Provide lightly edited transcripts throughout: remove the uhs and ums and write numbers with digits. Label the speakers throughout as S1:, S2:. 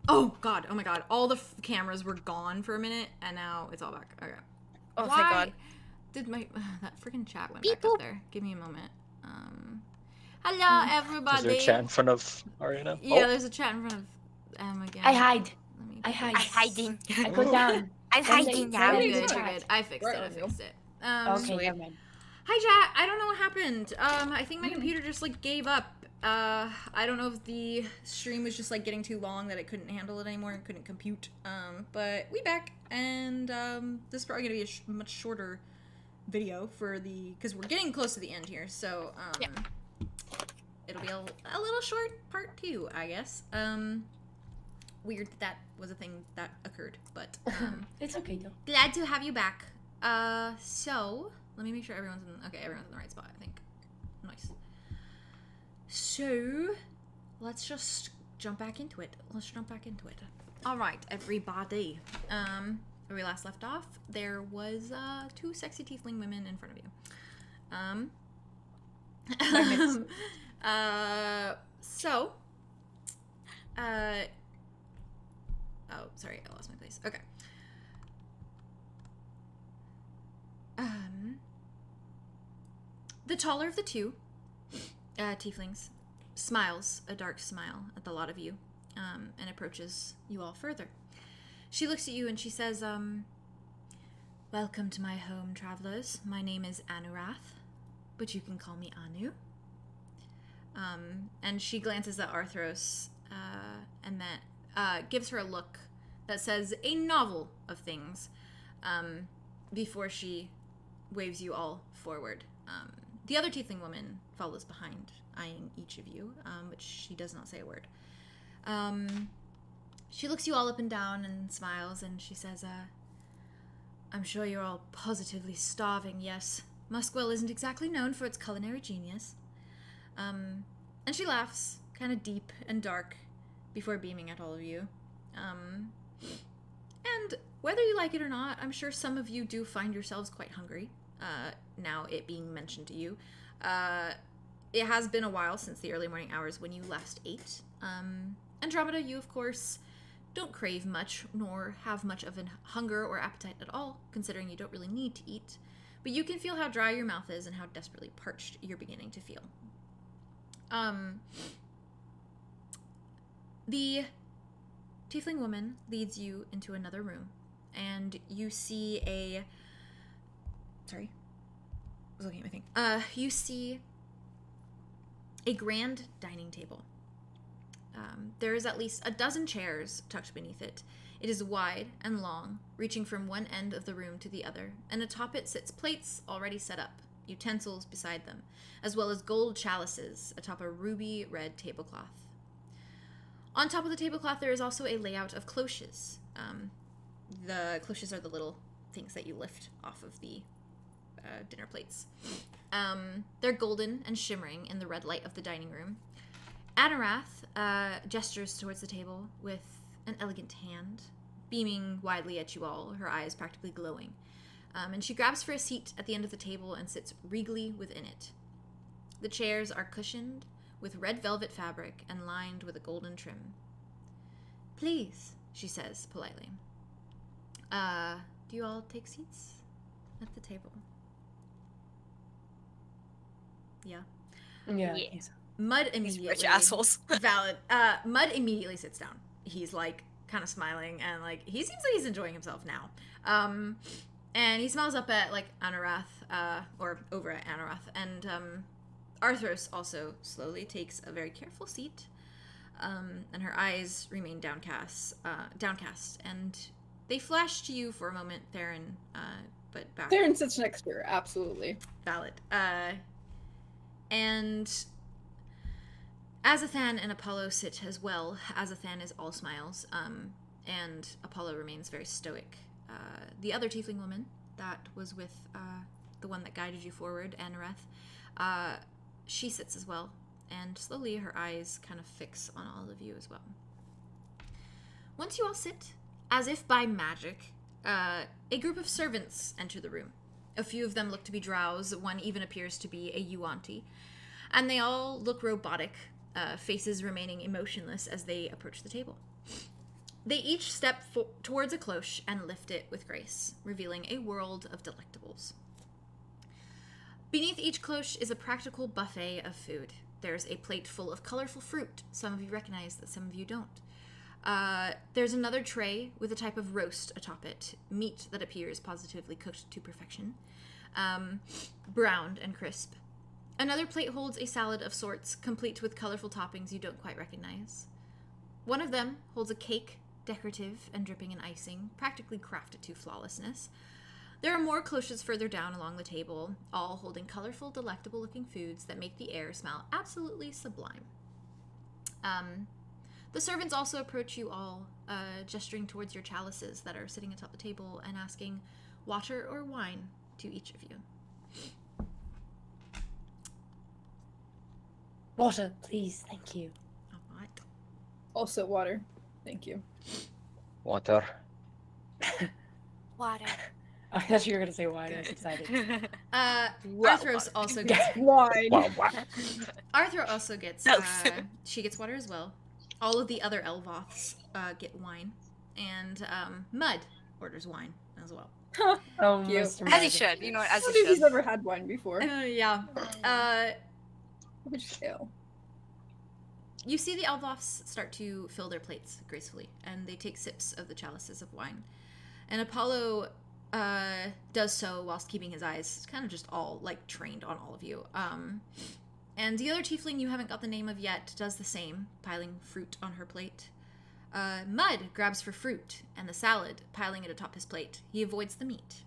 S1: Oh god, oh my god. All the cameras were gone for a minute, and now it's all back. Okay.
S2: Oh, thank god.
S1: Did my... that freaking chat went back up there. Give me a moment. Hello, everybody.
S3: Is there a chat in front of Ariana?
S1: Yeah, there's a chat in front of again.
S4: I hide.
S1: I
S4: hide.
S2: I'm hiding.
S4: I go down.
S2: I'm hiding now.
S1: You're good. I fixed it.
S4: Okay, never mind.
S1: Hi, chat. I don't know what happened. I think my computer just, like, gave up. I don't know if the stream was just, like, getting too long that it couldn't handle it anymore and couldn't compute. But we back, and, this is probably gonna be a much shorter video for the... because we're getting close to the end here, so,
S2: yeah.
S1: It'll be a little short part 2, I guess. Weird that was a thing that occurred, but,
S4: It's okay, though.
S1: glad to have you back. So, let me make sure everyone's in... okay, everyone's in the right spot, I think. Nice. So, let's just jump back into it. Alright, everybody. Where we last left off, there was, 2 sexy tiefling women in front of you. Oh, sorry, I lost my place. Okay. The taller of the 2 tieflings smiles a dark smile at the lot of you, and approaches you all further. She looks at you and she says, welcome to my home, travelers. My name is Anurath, but you can call me Anu. And she glances at Arthros, and that gives her a look that says a novel of things, before she waves you all forward. The other tiefling woman follows behind, eyeing each of you, but she does not say a word. She looks you all up and down and smiles, and she says, I'm sure you're all positively starving, yes. Muskwell isn't exactly known for its culinary genius. And she laughs, kind of deep and dark, before beaming at all of you. And whether you like it or not, I'm sure some of you do find yourselves quite hungry, now it being mentioned to you. It has been a while since the early morning hours when you last ate. Andromeda, you, of course, don't crave much, nor have much of a hunger or appetite at all, considering you don't really need to eat. But you can feel how dry your mouth is and how desperately parched you're beginning to feel. The tiefling woman leads you into another room, and you see a... sorry. I was looking at my thing. You see a grand dining table. There is at least a dozen chairs tucked beneath it. It is wide and long, reaching from one end of the room to the other, and atop it sits plates already set up, utensils beside them, as well as gold chalices atop a ruby red tablecloth. On top of the tablecloth, there is also a layout of cloches. The cloches are the little things that you lift off of the dinner plates. They're golden and shimmering in the red light of the dining room. Anurath gestures towards the table with an elegant hand, beaming widely at you all, her eyes practically glowing. And she grabs for a seat at the end of the table and sits regally within it. The chairs are cushioned with red velvet fabric and lined with a golden trim. "Please," she says politely. Do you all take seats at the table? Yeah.
S4: Yeah.
S2: Yeah.
S1: Mud
S2: These
S1: immediately...
S2: rich assholes.
S1: Valid. Mud immediately sits down. He's, like, kind of smiling, and, like, he seems like he's enjoying himself now. And he smiles up at, like, Anurath, or over at Anurath, and, Arthros also slowly takes a very careful seat, and her eyes remain downcast, and they flash to you for a moment, Theron, but back.
S5: Theron sits next to her, absolutely.
S1: Valid. And Azathan and Apollo sit as well. Azathan is all smiles, and Apollo remains very stoic. The other tiefling woman that was with the one that guided you forward, Anurath, she sits as well, and slowly her eyes kind of fix on all of you as well. Once you all sit, as if by magic, a group of servants enter the room. A few of them look to be drows, one even appears to be a yuan-ti, and they all look robotic, faces remaining emotionless as they approach the table. They each step towards a cloche and lift it with grace, revealing a world of delectables. Beneath each cloche is a practical buffet of food. There's a plate full of colorful fruit. Some of you recognize that, some of you don't. There's another tray with a type of roast atop it, meat that appears positively cooked to perfection, browned and crisp. Another plate holds a salad of sorts, complete with colorful toppings you don't quite recognize. One of them holds a cake, decorative and dripping in icing, practically crafted to flawlessness. There are more cloches further down along the table, all holding colorful, delectable-looking foods that make the air smell absolutely sublime. The servants also approach you all, gesturing towards your chalices that are sitting atop the table and asking water or wine to each of you.
S4: Water, please. Thank you.
S1: All right.
S5: Also water. Thank you.
S3: Water.
S2: Water.
S4: I thought you were going to say wine. I was excited.
S1: Arthros also gets...
S5: Wine.
S3: Wow, wow.
S1: Arthro also gets...
S2: No.
S1: she gets water as well. All of the other Elvoths get wine. And Mud orders wine as well.
S4: Oh,
S5: Cute.
S4: Mr.
S2: As he
S4: Magic.
S2: should. You know what?
S5: I
S2: As
S5: don't
S2: he
S5: think he's
S2: should.
S5: ever had wine before.
S1: Yeah.
S5: Which ale?
S1: You see the Elvoths start to fill their plates gracefully, and they take sips of the chalices of wine. And Apollo does so whilst keeping his eyes kind of just all, like, trained on all of you. And the other tiefling you haven't got the name of yet does the same, piling fruit on her plate. Mud grabs for fruit and the salad, piling it atop his plate. He avoids the meat,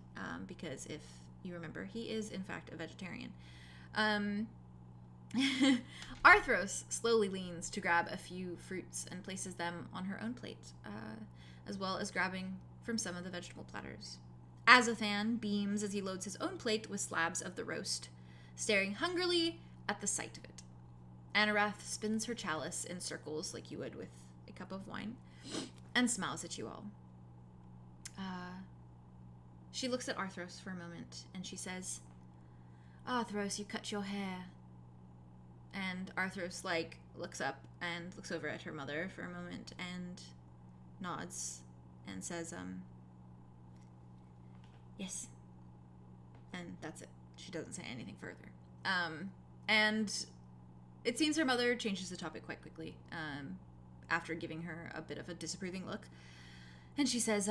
S1: because if you remember, he is, in fact, a vegetarian. Arthros slowly leans to grab a few fruits and places them on her own plate, as well as grabbing from some of the vegetable platters. Azathan beams as he loads his own plate with slabs of the roast, staring hungrily at the sight of it. Anurath spins her chalice in circles like you would with a cup of wine, and smiles at you all. She looks at Arthros for a moment, and she says, "Arthros, you cut your hair." And Arthros, like, looks up and looks over at her mother for a moment and nods and says, "Yes." And that's it. She doesn't say anything further. And it seems her mother changes the topic quite quickly, after giving her a bit of a disapproving look. And she says,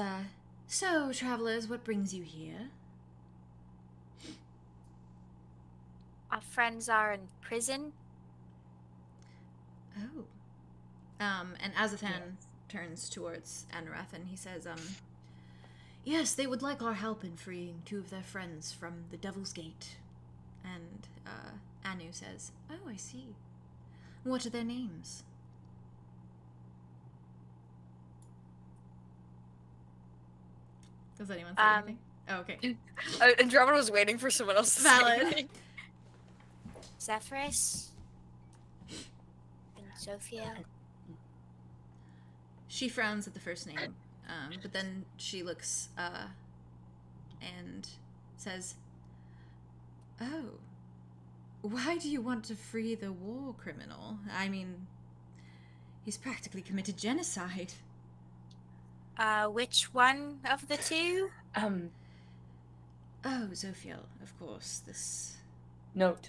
S1: "So, travelers, what brings you here?"
S2: Our friends are in prison.
S1: Oh. And Azathan turns towards Anurath and he says, "Yes, they would like our help in freeing two of their friends from the Devil's Gate." And Anu says, "Oh, I see. What are their names?" Does anyone say anything? Oh, okay.
S6: Andromeda was waiting for someone else to
S1: Valid.
S6: say anything.
S2: Zephyrus and Sophia.
S1: She frowns at the first name, but then she looks and says, "Oh, why do you want to free the war criminal? I mean, he's practically committed genocide."
S2: Which one of the two?
S1: Oh, Zophiel, of course, this...
S4: Note.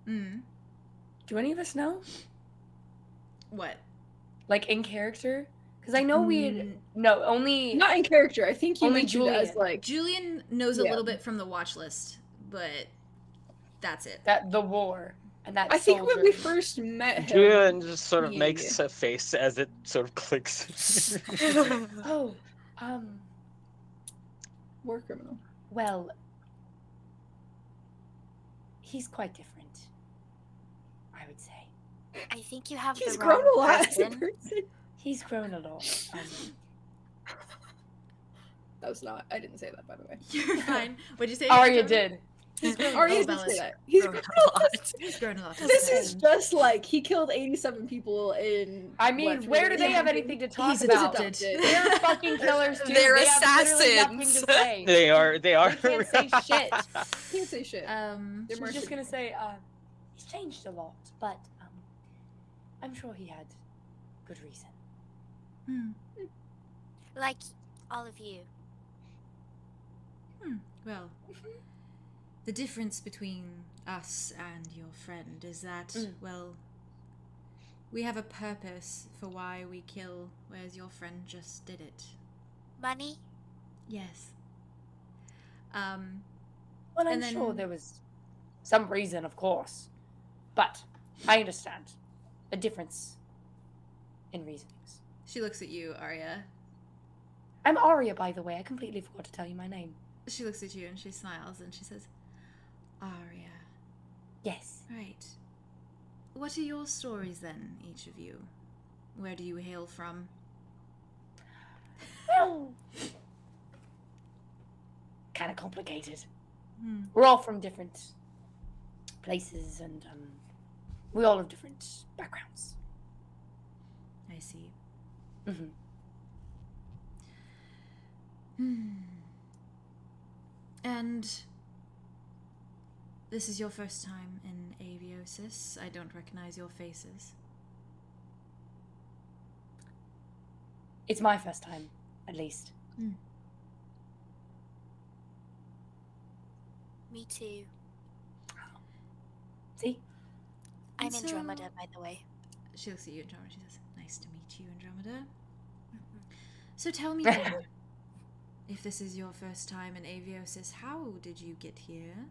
S1: Mm.
S4: Do any of us know?
S1: What?
S4: Like, in character? Because I know we had... No, only...
S5: Not in character. I think he
S4: Only
S5: mentioned it as
S4: Julien.
S5: like
S1: Julian knows a
S5: Yeah.
S1: little bit from the watch list, but that's it.
S4: That the war. And that
S5: I think when we
S4: soldier.
S5: first met him.
S3: Julien just sort of
S5: he-
S3: makes a face as it sort of clicks.
S4: Oh,
S5: War criminal.
S4: well... He's quite different. I would say.
S2: I think you have
S5: He's
S2: the
S5: grown
S2: wrong
S5: a lot as a
S2: person.
S5: person.
S4: He's grown a lot.
S5: That was not. I didn't say that, by the way.
S1: You're fine. What'd you say?
S4: Arya
S1: Jonah?
S4: did.
S1: He's grown
S5: Arya
S1: oh,
S5: did
S1: valid.
S5: say that. He's
S6: Grown
S5: grown
S6: a
S5: a lot.
S1: He's grown a lot.
S5: This
S1: That's
S5: is
S1: fine.
S5: just like he killed 87 people in.
S4: I mean,
S5: what, 3
S4: where do
S5: days?
S4: they have anything to talk
S1: He's
S4: about?
S1: adopted.
S4: They're fucking killers too.
S6: They're
S4: They have literally nothing
S6: assassins.
S4: to say.
S3: They are.
S4: They can't say shit.
S5: Can't say shit. They're
S4: She's just
S5: mercenaries.
S4: gonna say, he's changed a lot, but I'm sure he had good reason.
S1: Hmm.
S2: Like all of you.
S1: Well, the difference between us and your friend is that, well, we have a purpose for why we kill, whereas your friend just did it.
S2: Money?
S1: Yes.
S4: Well,
S1: And
S4: I'm
S1: then-
S4: sure there was some reason, of course, but I understand a difference in reasonings.
S1: She looks at you, Arya.
S4: I'm Arya, by the way. I completely forgot to tell you my name.
S1: She looks at you and she smiles and she says, "Arya.
S4: Yes.
S1: Right. What are your stories then, each of you? Where do you hail from?"
S4: Well, kind of complicated.
S1: Hmm.
S4: We're all from different places, and we all have different backgrounds.
S1: I see.
S4: Mm-hmm.
S1: And this is your first time in Aviosis. I don't recognize your faces.
S4: It's my first time, at least.
S2: Me too.
S4: See?
S2: I'm
S1: And so-
S2: Andromeda, by the way.
S1: She looks at you, Andromeda. She says, "Nice to meet you, Andromeda. So tell me then, if this is your first time in Aviosis, how did you get here?"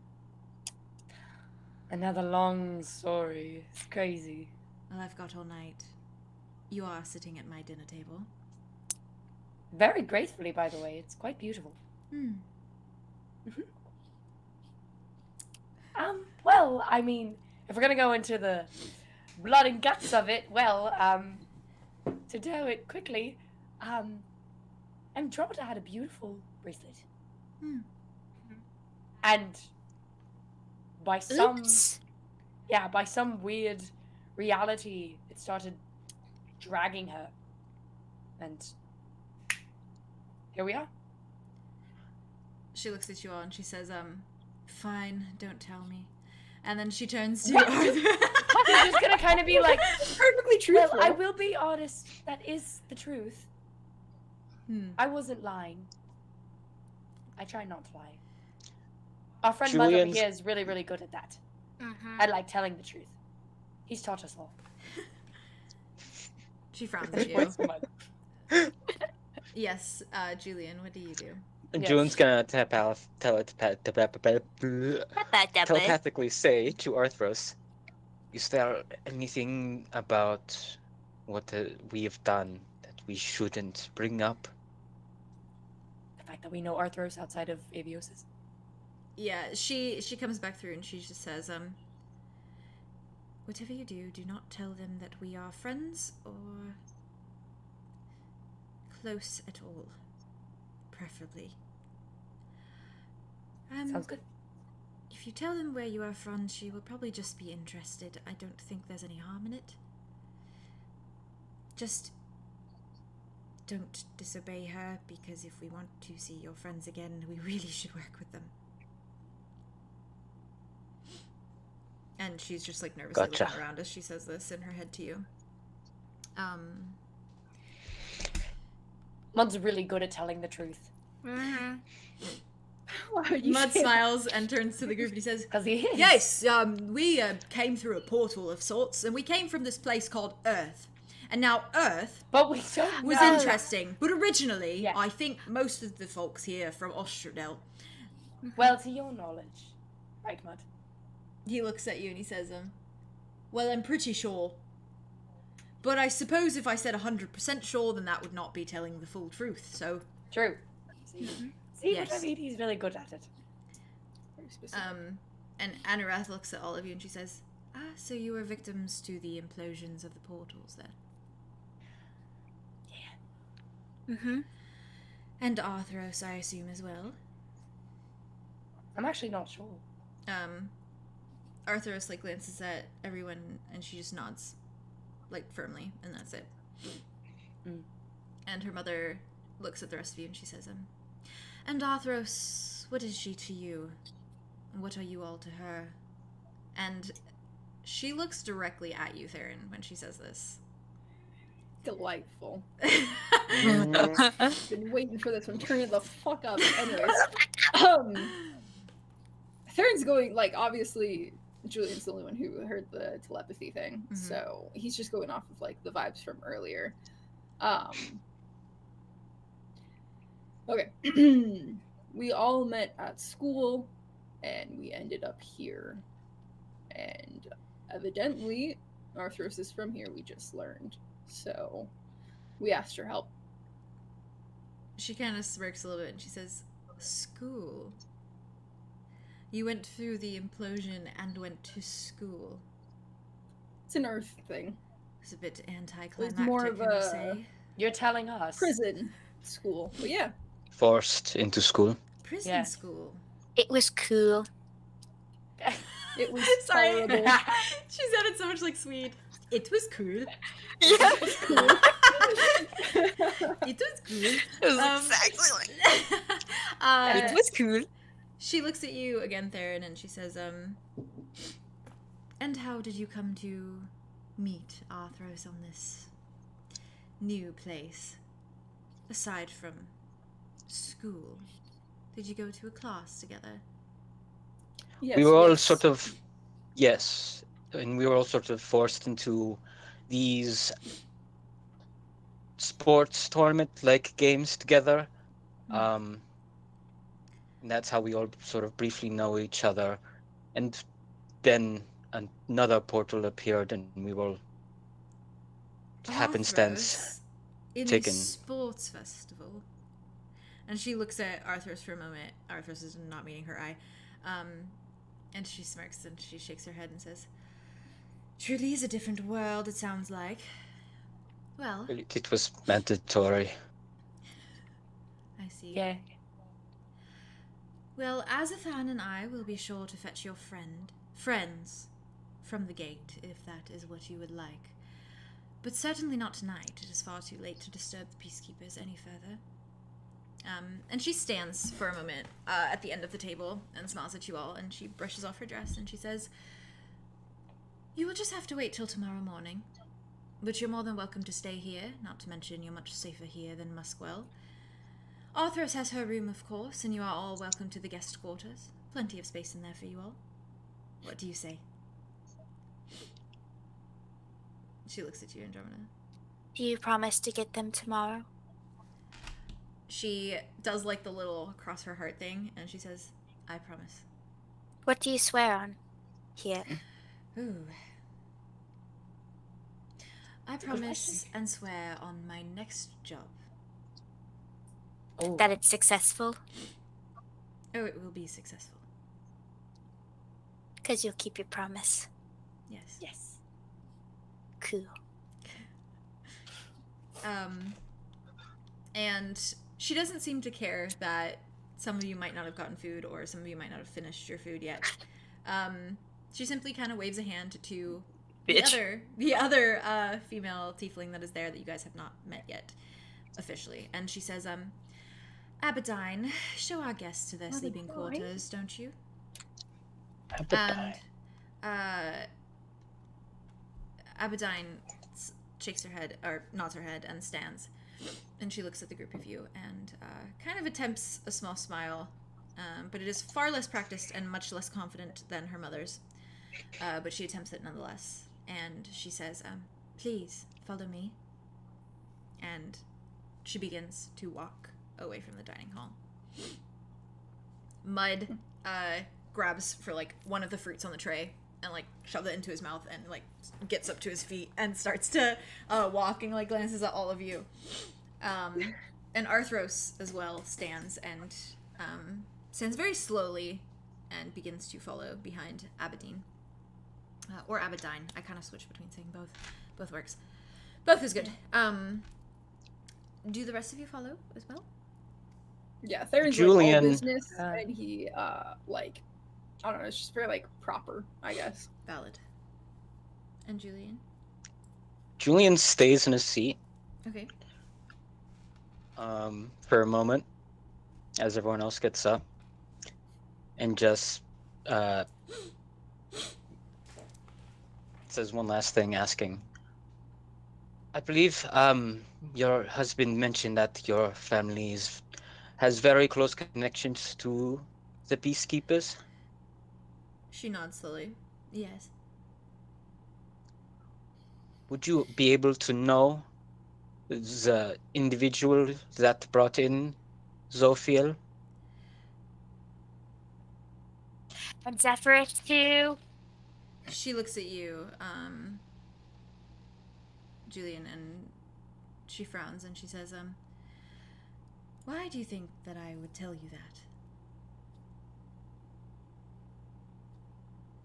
S4: Another long story. It's crazy.
S1: "Well, I've got all night. You are sitting at my dinner table."
S4: Very gracefully, by the way. It's quite beautiful. Well, I mean, if we're gonna go into the blood and guts of it, well, to do it quickly, Andromeda had a beautiful bracelet. And by some,
S2: Oops.
S4: by some weird reality, it started dragging her. And here we are.
S1: She looks at you all and she says, "Fine, don't tell me." And then she turns to
S4: What?
S1: Arthur.
S4: She's just gonna kind of be like,
S5: Perfectly truthful.
S4: well, I will be honest, that is the truth.
S1: Hmm.
S4: I wasn't lying. I try not to lie. Our friend Mud over
S3: Julian's-
S4: here is really, really good at that.
S2: Mm-hmm.
S4: I like telling the truth. He's taught us all.
S1: She frowns at you.
S4: What's Mud?
S1: Yes, Julian, what do you do?
S3: And
S4: Yes.
S3: Julian's gonna telepathically say to Arthros, "Is there anything about what we have done that we shouldn't bring up?"
S4: The fact that we know Arthros outside of Aviosis.
S1: Yeah, she comes back through and she just says, "Whatever you do, do not tell them that we are friends or close at all, preferably.
S4: Sounds good.
S1: If you tell them where you are from, she will probably just be interested. I don't think there's any harm in it. Just don't disobey her, because if we want to see your friends again, we really should work with them. And she's just like nervously
S3: Gotcha.
S1: looking around as she says this in her head to you.
S4: Mud's really good at telling the truth.
S2: Mm-hmm.
S5: Why would you
S1: Mud
S5: say that?
S1: smiles and turns to the group and he says,
S4: Because he is.
S1: yes, we came through a portal of sorts, and we came from this place called Earth. And now Earth
S4: But we don't
S1: was
S4: know.
S1: interesting, but originally,
S4: Yeah.
S1: I think most of the folks here are from Ostradel.
S4: Well, to your knowledge. Right, Mud?
S1: He looks at you and he says, well, I'm pretty sure. But I suppose if I said 100% sure, then that would not be telling the full truth, so...
S4: True. See
S1: Yes.
S4: what I mean? He's really good at it.
S5: Very specific.
S1: And Anurath looks at all of you and she says, so you were victims to the implosions of the portals then?
S2: Mm-hmm.
S1: And Arthros, I assume, as well?
S4: I'm actually not sure.
S1: Arthros, like, glances at everyone and she just nods, like, firmly, and that's it.
S4: Mm.
S1: And her mother looks at the rest of you and she says, and Arthros, what is she to you? What are you all to her? And she looks directly at you, Theron, when she says this.
S5: Delightful.
S3: Mm,
S5: Been waiting for this one. Turn it the fuck up. Anyways, Theron's going, like, obviously Julian's the only one who heard the telepathy thing,
S1: Mhm.
S5: so he's just going off of, like, the vibes from earlier. Okay. We all met at school, and we ended up here. And evidently, Arthros is from here, we just learned. So, we asked her help.
S1: She kind of smirks a little bit and she says, school? You went through the implosion and went to school.
S5: It's an Earth thing.
S1: It's a bit anticlimactic,
S5: more of
S1: I would
S5: a-
S1: say.
S4: You're telling us.
S5: Prison school. But yeah.
S3: forced into school.
S1: Prison
S4: Yeah.
S1: school.
S2: It was cool.
S5: It was
S1: Sorry.
S5: horrible.
S1: She sounded so much like Swede. It was cool.
S2: Yeah.
S1: It was cool.
S6: It was
S1: Um,
S6: exactly like
S2: It was cool.
S1: She looks at you again, Theron, and she says, and how did you come to meet Arthros on this new place? Aside from school, did you go to a class together?
S5: Yes,
S3: We were all
S5: yes.
S3: sort of, yes, and we were all sort of forced into these sports tournament-like games together. And that's how we all sort of briefly know each other. And then another portal appeared, and we were happenstance
S1: Arthros in
S3: taken.
S1: a sports festival. And she looks at Arthros for a moment. Arthros is not meeting her eye. And she smirks and she shakes her head and says, truly is a different world, it sounds like. Well,
S3: It was mandatory.
S1: I see.
S4: Yeah.
S1: Well, Azathan and I will be sure to fetch your friends from the gate, if that is what you would like. But certainly not tonight. It is far too late to disturb the peacekeepers any further. And she stands for a moment at the end of the table and smiles at you all, and she brushes off her dress and she says, you will just have to wait till tomorrow morning. But you're more than welcome to stay here, not to mention you're much safer here than Muskwell. Arthros has her room, of course, and you are all welcome to the guest quarters. Plenty of space in there for you all. What do you say? She looks at you, Andromeda.
S2: Do you promise to get them tomorrow?
S1: She does like the little cross her heart thing, and she says, I promise.
S2: What do you swear on? Here.
S1: Ooh. I
S4: a good
S1: promise
S4: question.
S1: and swear on my next job.
S4: Oh.
S2: That it's successful?
S1: Oh, it will be successful.
S2: Because you'll keep your promise.
S1: Yes.
S4: Yes.
S2: Cool.
S1: And she doesn't seem to care that some of you might not have gotten food, or some of you might not have finished your food yet. She simply kind of waves a hand to the other female tiefling that is there that you guys have not met yet officially, and she says, Aberdine, show our guests to their sleeping quarters, don't you?
S3: Aberdine.
S1: And Aberdine shakes her head, or nods her head, and stands. And she looks at the group of you and kind of attempts a small smile, but it is far less practiced and much less confident than her mother's. But she attempts it nonetheless. And she says, please, follow me. And she begins to walk away from the dining hall. Mud grabs for, like, one of the fruits on the tray and, like, shoves it into his mouth and, like, gets up to his feet and starts to walk and, like, glances at all of you. And Arthros as well stands and stands very slowly and begins to follow behind Aberdeen. Or Aberdine. I kind of switch between saying both. Both works. Both is good. Do the rest of you follow as well?
S5: Yeah, Theron's
S3: Julien,
S5: like all business, and he like, I don't know, it's just very like proper, I guess.
S1: Valid. And Julien?
S3: Julien stays in his seat
S1: Okay.
S3: for a moment as everyone else gets up and just says one last thing, asking, I believe your husband mentioned that your family has very close connections to the peacekeepers.
S1: She nods slowly. Yes.
S3: Would you be able to know the individual that brought in Zophiel?
S2: And Zephyrus too.
S1: She looks at you, Julien, and she frowns and she says, why do you think that I would tell you that?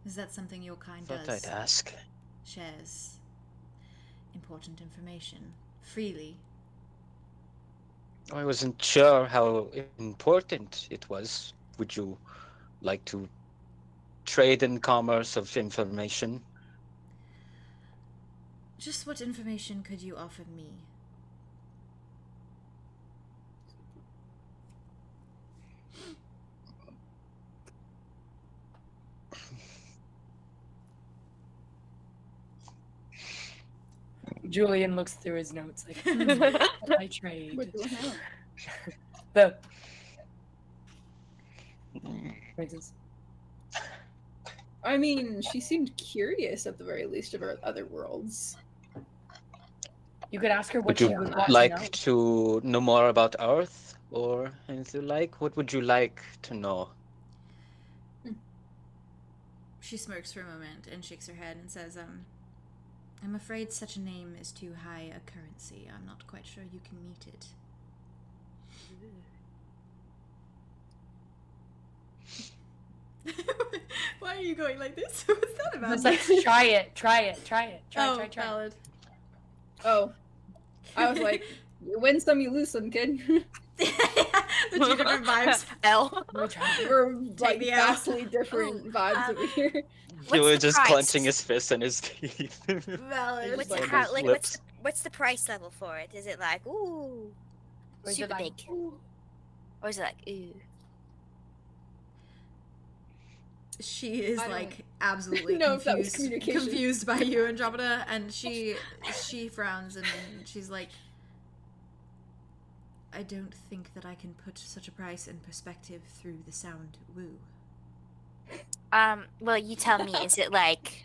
S1: Is that something your kind
S3: Thought
S1: does?
S3: I'd ask.
S1: Shares important information freely.
S3: I wasn't sure how important it was. Would you like to trade in commerce of information?
S1: Just what information could you offer me?
S4: Julien looks through his notes like, I trade.
S5: What do I have?
S4: The Princess.
S5: I mean, she seemed curious at the very least about other worlds.
S4: You could ask her what
S3: Would
S4: she
S3: you
S4: would want
S3: like
S4: to know.
S3: to know more about Earth or anything like? What would you like to know?
S1: She smirks for a moment and shakes her head and says, I'm afraid such a name is too high a currency. I'm not quite sure you can meet it. Why are you going like this? What's that about?
S4: It's like, try it. Try.
S1: Valid.
S5: Oh, I was like, you win some, you lose some, kid.
S1: The two different vibes.
S6: L.
S5: We're like
S1: me out.
S5: vastly different vibes over here.
S3: He
S2: What's
S3: was
S2: the
S3: just
S2: price?
S3: clenching his fist in his teeth.
S1: Valid.
S2: What's
S5: like
S2: the
S5: his
S2: how, like
S3: lips.
S2: what's the price level for it? Is it like ooh,
S4: Or is it
S2: super
S4: like,
S2: big, or is it like ooh?
S1: She is
S5: I don't
S1: like absolutely
S5: know if that was
S1: confused,
S5: communication.
S1: confused by you, Andromeda, and she frowns and she's like, I don't think that I can put such a price in perspective through the sound woo.
S2: Well, you tell me. Is it like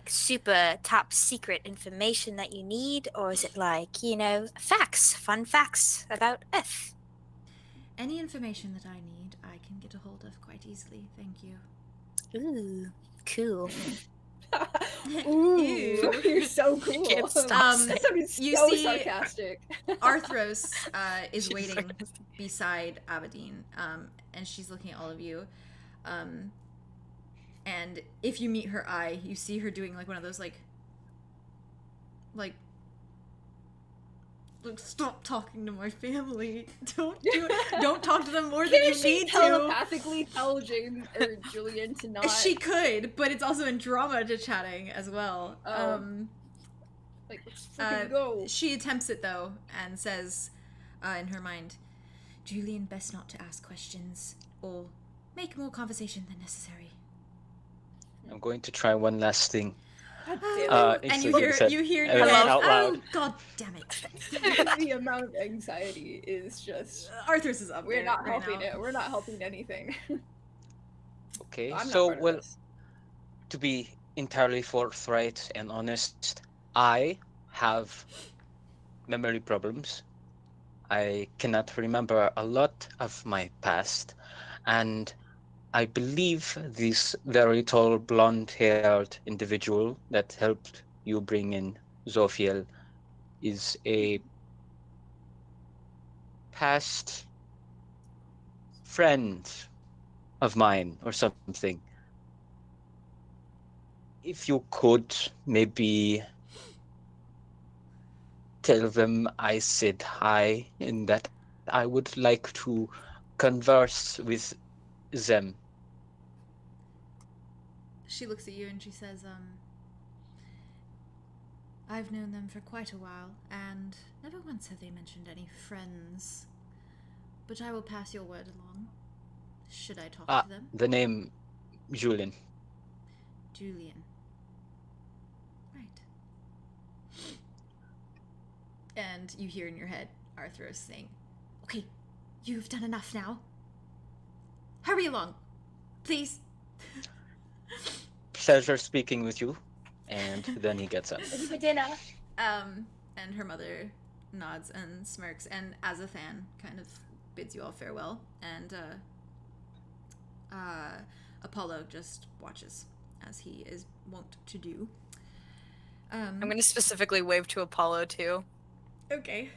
S2: super top secret information that you need, or is it like facts, fun facts about Earth?
S1: Any information that I need, I can get a hold of quite easily. Thank you.
S2: Ooh, cool.
S5: Ooh,
S1: Ew.
S5: you're so cool.
S6: can't stop
S5: That sounded
S1: you
S5: so
S1: see-
S5: sarcastic.
S1: Arthros is
S6: She's
S1: waiting
S6: sarcastic.
S1: beside Aberdeen, and she's looking at all of you. And if you meet her eye, you see her doing like one of those like Like, stop talking to my family. Don't talk to them more than
S5: Can
S1: you
S5: she
S1: need to.
S5: telepathically tell James or Julien to not?
S1: She could, but it's also Andromeda chatting as well.
S5: Oh. Like, let's freaking go.
S1: She attempts it though, and says, in her mind, Julien, best not to ask questions, or make more conversation than necessary.
S3: I'm going to try one last thing.
S5: God damn it.
S1: And
S3: It's
S1: you hear
S3: out loud.
S1: oh, god damn it.
S5: The amount of anxiety is just.
S1: Arthur's is up
S5: We're
S1: there
S5: not
S1: right
S5: helping
S1: now.
S5: it. We're not helping anything.
S3: Okay,
S5: I'm not
S3: so,
S5: part of
S3: well,
S5: this.
S3: to be entirely forthright and honest, I have memory problems. I cannot remember a lot of my past, and I believe this very tall, blonde-haired individual that helped you bring in Zophiel is a past friend of mine or something. If you could maybe tell them I said hi and that I would like to converse with them.
S1: She looks at you and she says, I've known them for quite a while, and never once have they mentioned any friends. But I will pass your word along. Should I talk to them?
S3: The name Julien.
S1: Julien. Right. And you hear in your head Arthros saying, okay, you've done enough now. Hurry along, please.
S3: Pleasure speaking with you. And then he gets up.
S4: Ready for dinner.
S1: And her mother nods and smirks, and Azathan kind of bids you all farewell, and Apollo just watches, as he is wont to do.
S6: I'm gonna specifically wave to Apollo too.
S1: Okay.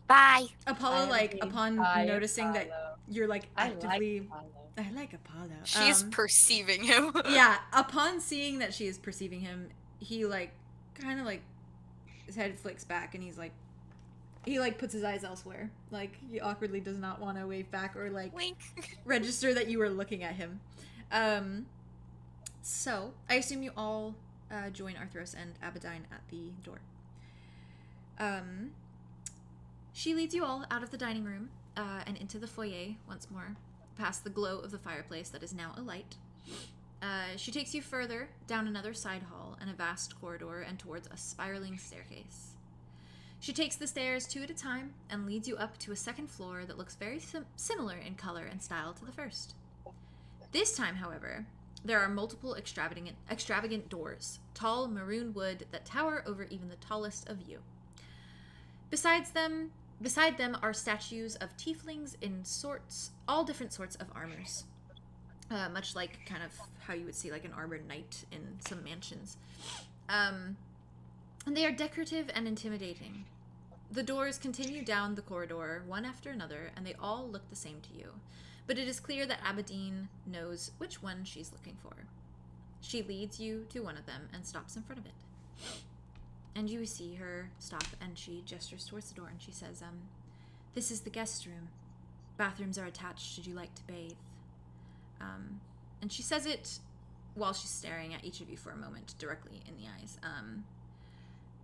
S2: Bye.
S1: Apollo, like, upon
S4: Bye,
S1: noticing that
S4: Apollo.
S1: you're, like, actively...
S4: I
S1: I like Apollo.
S6: She is perceiving him.
S1: Yeah, upon seeing that she is perceiving him, he, like, kind of, like, his head flicks back, and he's, like, he, like, puts his eyes elsewhere. Like, he awkwardly does not want to wave back or, like,
S6: Wink.
S1: register that you were looking at him. So, I assume you all join Arthros and Abaddon at the door. She leads you all out of the dining room and into the foyer once more, past the glow of the fireplace that is now alight. She takes you further down another side hall and a vast corridor and towards a spiraling staircase. She takes the stairs two at a time and leads you up to a second floor that looks very similar in color and style to the first. This time, however, there are multiple extravagant doors, tall maroon wood that tower over even the tallest of you. Beside them are statues of tieflings in all different sorts of armors. Much like kind of how you would see like an armored knight in some mansions. And they are decorative and intimidating. The doors continue down the corridor, one after another, and they all look the same to you. But it is clear that Abaddon knows which one she's looking for. She leads you to one of them and stops in front of it. And you see her stop, and she gestures towards the door, and she says, this is the guest room. Bathrooms are attached should you like to bathe. And she says it while she's staring at each of you for a moment, directly in the eyes.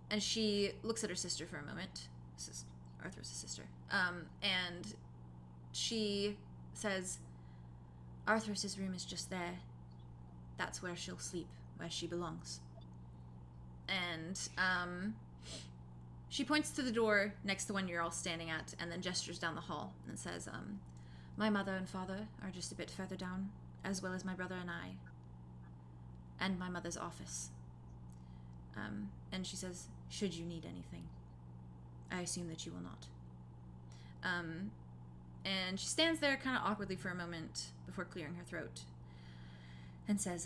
S1: And she looks at her sister for a moment. This is Arthur's sister. And she says, Arthur's room is just there. That's where she'll sleep, where she belongs. And she points to the door next to the one you're all standing at, and then gestures down the hall and says, my mother and father are just a bit further down, as well as my brother and I, and my mother's office. And she says, should you need anything, I assume that you will not. And she stands there kind of awkwardly for a moment before clearing her throat and says,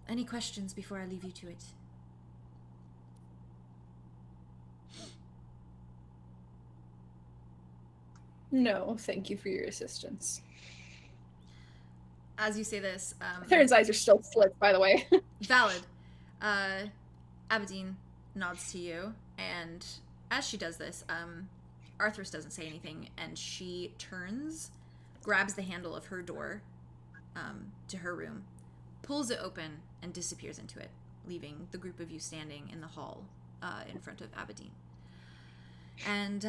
S1: any questions before I leave you to it?
S5: No, thank you for your assistance.
S1: As you say this,
S5: Theron's eyes are still slit, by the way.
S1: valid. Abaddon nods to you, and as she does this, Arthros doesn't say anything, and she turns, grabs the handle of her door to her room, pulls it open, and disappears into it, leaving the group of you standing in the hall in front of Aberdeen. And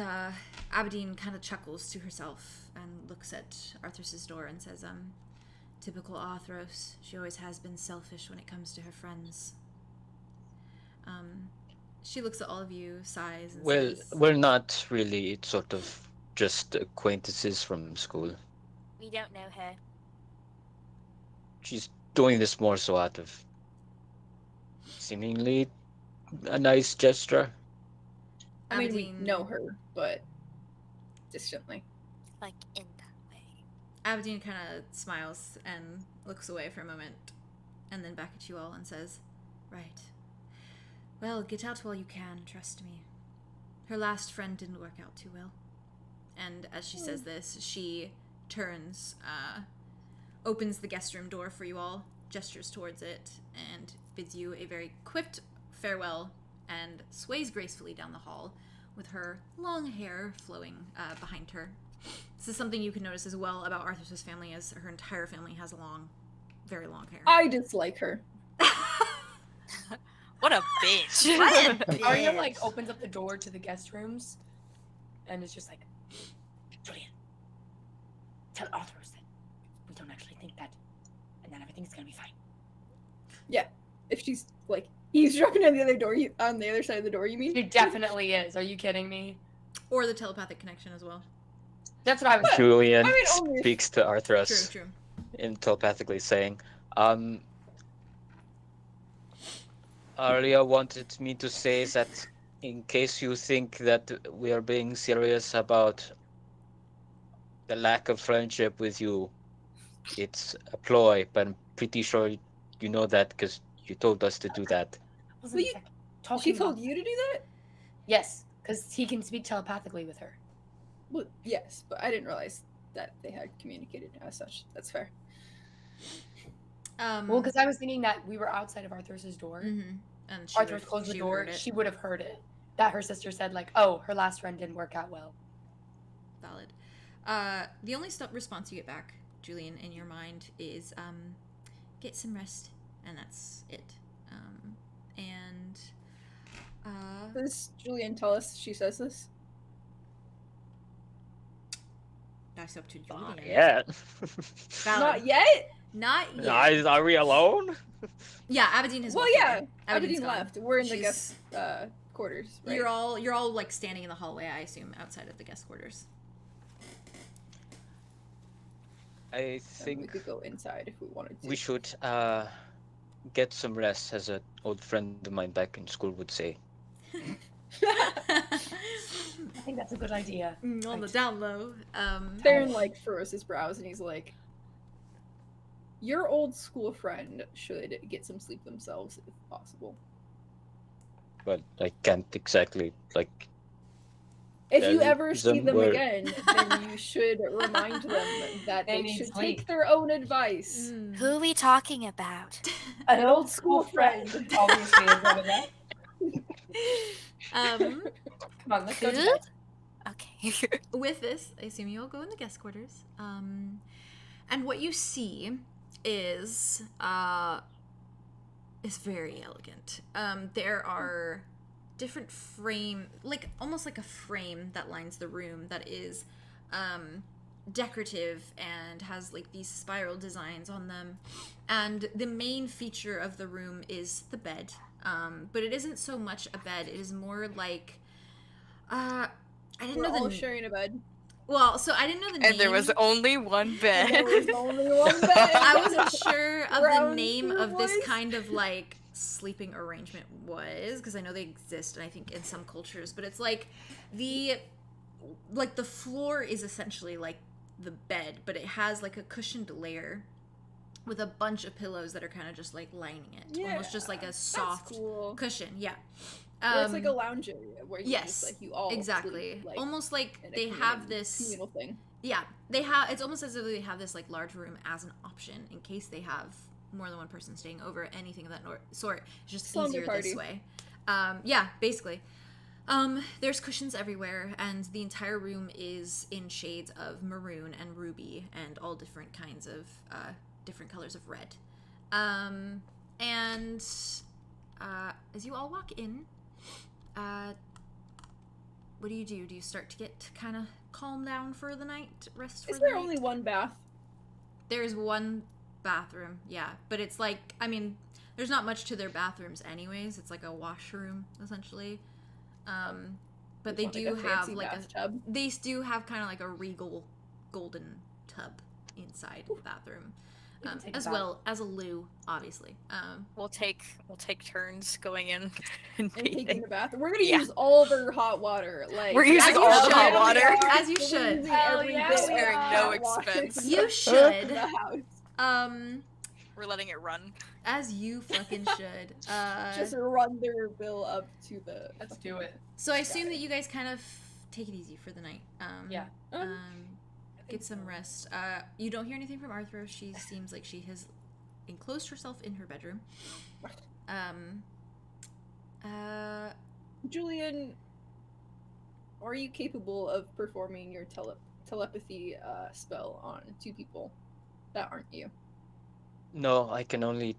S1: Aberdeen kind of chuckles to herself and looks at Arthros' door and says, typical Arthros. She always has been selfish when it comes to her friends. She looks at all of you, sighs, and says...
S3: we're not really sort of just acquaintances from school.
S2: We don't know her.
S3: She's doing this more so out of seemingly a nice gesture.
S5: I mean, we
S1: Aberdeen-
S5: know her, but distantly.
S2: Like, in that way.
S1: Aberdeen kind of smiles and looks away for a moment, and then back at you all and says, right. Well, get out while you can, trust me. Her last friend didn't work out too well. And as she says this, she turns, opens the guest room door for you all, gestures towards it, and bids you a very quick farewell, and sways gracefully down the hall with her long hair flowing behind her. This is something you can notice as well about Arthur's family, as her entire family has long, very long hair.
S5: I dislike her.
S6: What a bitch.
S1: What a bitch.
S4: Arya like opens up the door to the guest rooms, and it's just like, Julien, tell Arthros that we don't actually think that, and then everything's gonna be fine.
S5: Yeah, if she's like eavesdropping on the other door, on the other side of the door, you mean?
S4: She definitely is. Are you kidding me?
S1: Or the telepathic connection as well.
S4: That's what I was.
S3: Julien
S5: I mean, only-
S3: speaks to Arthros
S1: True.
S3: in telepathically saying, Arya wanted me to say that in case you think that we are being serious about the lack of friendship with you, it's a ploy, but I'm pretty sure you know that because you told us to do that.
S4: Wasn't
S5: Well,
S4: talking
S5: She
S4: about-
S5: told you to do that?
S4: Yes, because he can speak telepathically with her.
S5: Well, yes, but I didn't realize that they had communicated as such. That's fair.
S4: Well, because I was thinking that we were outside of Arthur's door.
S1: Mm-hmm. And she
S4: Arthur
S1: would've-
S4: closed the
S1: she
S4: door.
S1: heard it.
S4: She would have heard it. That her sister said, like, oh, her last friend didn't work out well.
S1: Valid. The only response you get back, Julien, in your mind is, get some rest, and that's it.
S5: Does Julien tell us she says this?
S1: That's up to
S3: Not
S1: Julien.
S3: yet.
S1: Valid.
S5: Not yet?
S1: Not yet.
S3: Are we alone?
S1: Yeah, Aberdeen has
S5: Well,
S1: walked
S5: yeah.
S1: away.
S5: Aberdeen
S1: gone.
S5: left. We're in the
S1: She's-
S5: guest quarters, right?
S1: You're all like standing in the hallway, I assume, outside of the guest quarters.
S3: I
S5: And we
S3: think
S5: could go inside if we wanted to.
S3: we should get some rest, as an old friend of mine back in school would say.
S4: I think that's a good idea.
S1: On the down low.
S5: Theron like furrows his brows and he's like, your old school friend should get some sleep themselves if possible.
S3: But I can't exactly, like,
S5: If you
S3: Then
S5: ever see them
S3: somewhere-
S5: again, then you should remind them that
S4: They
S5: they
S4: need
S5: should
S4: sleep.
S5: take their own advice.
S1: Mm.
S2: Who are we talking about?
S4: An old school friend, obviously, is one of them.
S1: Um,
S4: Come on, let's go to
S2: Who?
S4: bed.
S2: Okay.
S1: with this, I assume you all go in the guest quarters. And what you see is very elegant. There are different almost like a frame that lines the room that is decorative and has like these spiral designs on them. And the main feature of the room is the bed. But it isn't so much a bed. It is more like I didn't
S5: We're
S1: know
S5: all
S1: the
S5: sharing a bed.
S1: well, so I didn't know the name.
S6: And there was only one
S5: There
S6: bed.
S5: was only one bed.
S1: I wasn't sure of the
S5: Round
S1: name
S5: two
S1: of this
S5: boys.
S1: kind of like sleeping arrangement was, because I know they exist, and I think in some cultures, but it's like the floor is essentially like the bed, but it has like a cushioned layer with a bunch of pillows that are kind of just like lining it, almost just like a
S5: That's
S1: soft
S5: cool.
S1: cushion. Yeah.
S5: Where it's like a lounge area where you
S1: yes,
S5: just like you all
S1: exactly.
S5: sleep, like,
S1: almost like
S5: in a
S1: they have this
S5: communal thing.
S1: yeah, they have. It's almost as if they have this like large room as an option in case they have more than one person staying over. Anything of that sort. It's just
S5: Slumber
S1: easier
S5: party.
S1: this way. Yeah, basically. There's cushions everywhere, and the entire room is in shades of maroon and ruby and all different kinds of, different colors of red. And as you all walk in, what do? Do you start to get kind of calm down for the night, rest for the night?
S5: Is there only one bath?
S1: There's one bathroom, yeah, but it's like, I mean, there's not much to their bathrooms anyways. It's like a washroom, essentially. But they do have like
S5: bathtub.
S1: They do have kind of like a regal golden tub inside the bathroom, as well as a loo, obviously.
S6: We'll take turns going in and
S5: Taking
S6: bathing.
S5: the bath. We're gonna use all their hot water. Like
S6: We're using
S1: As you
S6: all the hot
S1: should.
S6: water.
S1: As you should.
S5: Every
S4: yeah,
S5: bit
S4: we
S5: of
S6: sparing
S5: hot
S6: no
S5: water
S6: expense.
S1: You
S5: in
S1: should.
S5: the house.
S6: We're letting it run.
S1: As you fucking should.
S5: Just run their bill up to the.
S4: Let's do it.
S1: So I assume that you guys kind of take it easy for the night.
S4: Yeah.
S1: Get some rest. You don't hear anything from Arthro. She seems like she has enclosed herself in her bedroom.
S5: Julien, are you capable of performing your telepathy spell on two people that aren't you?
S3: No, I can only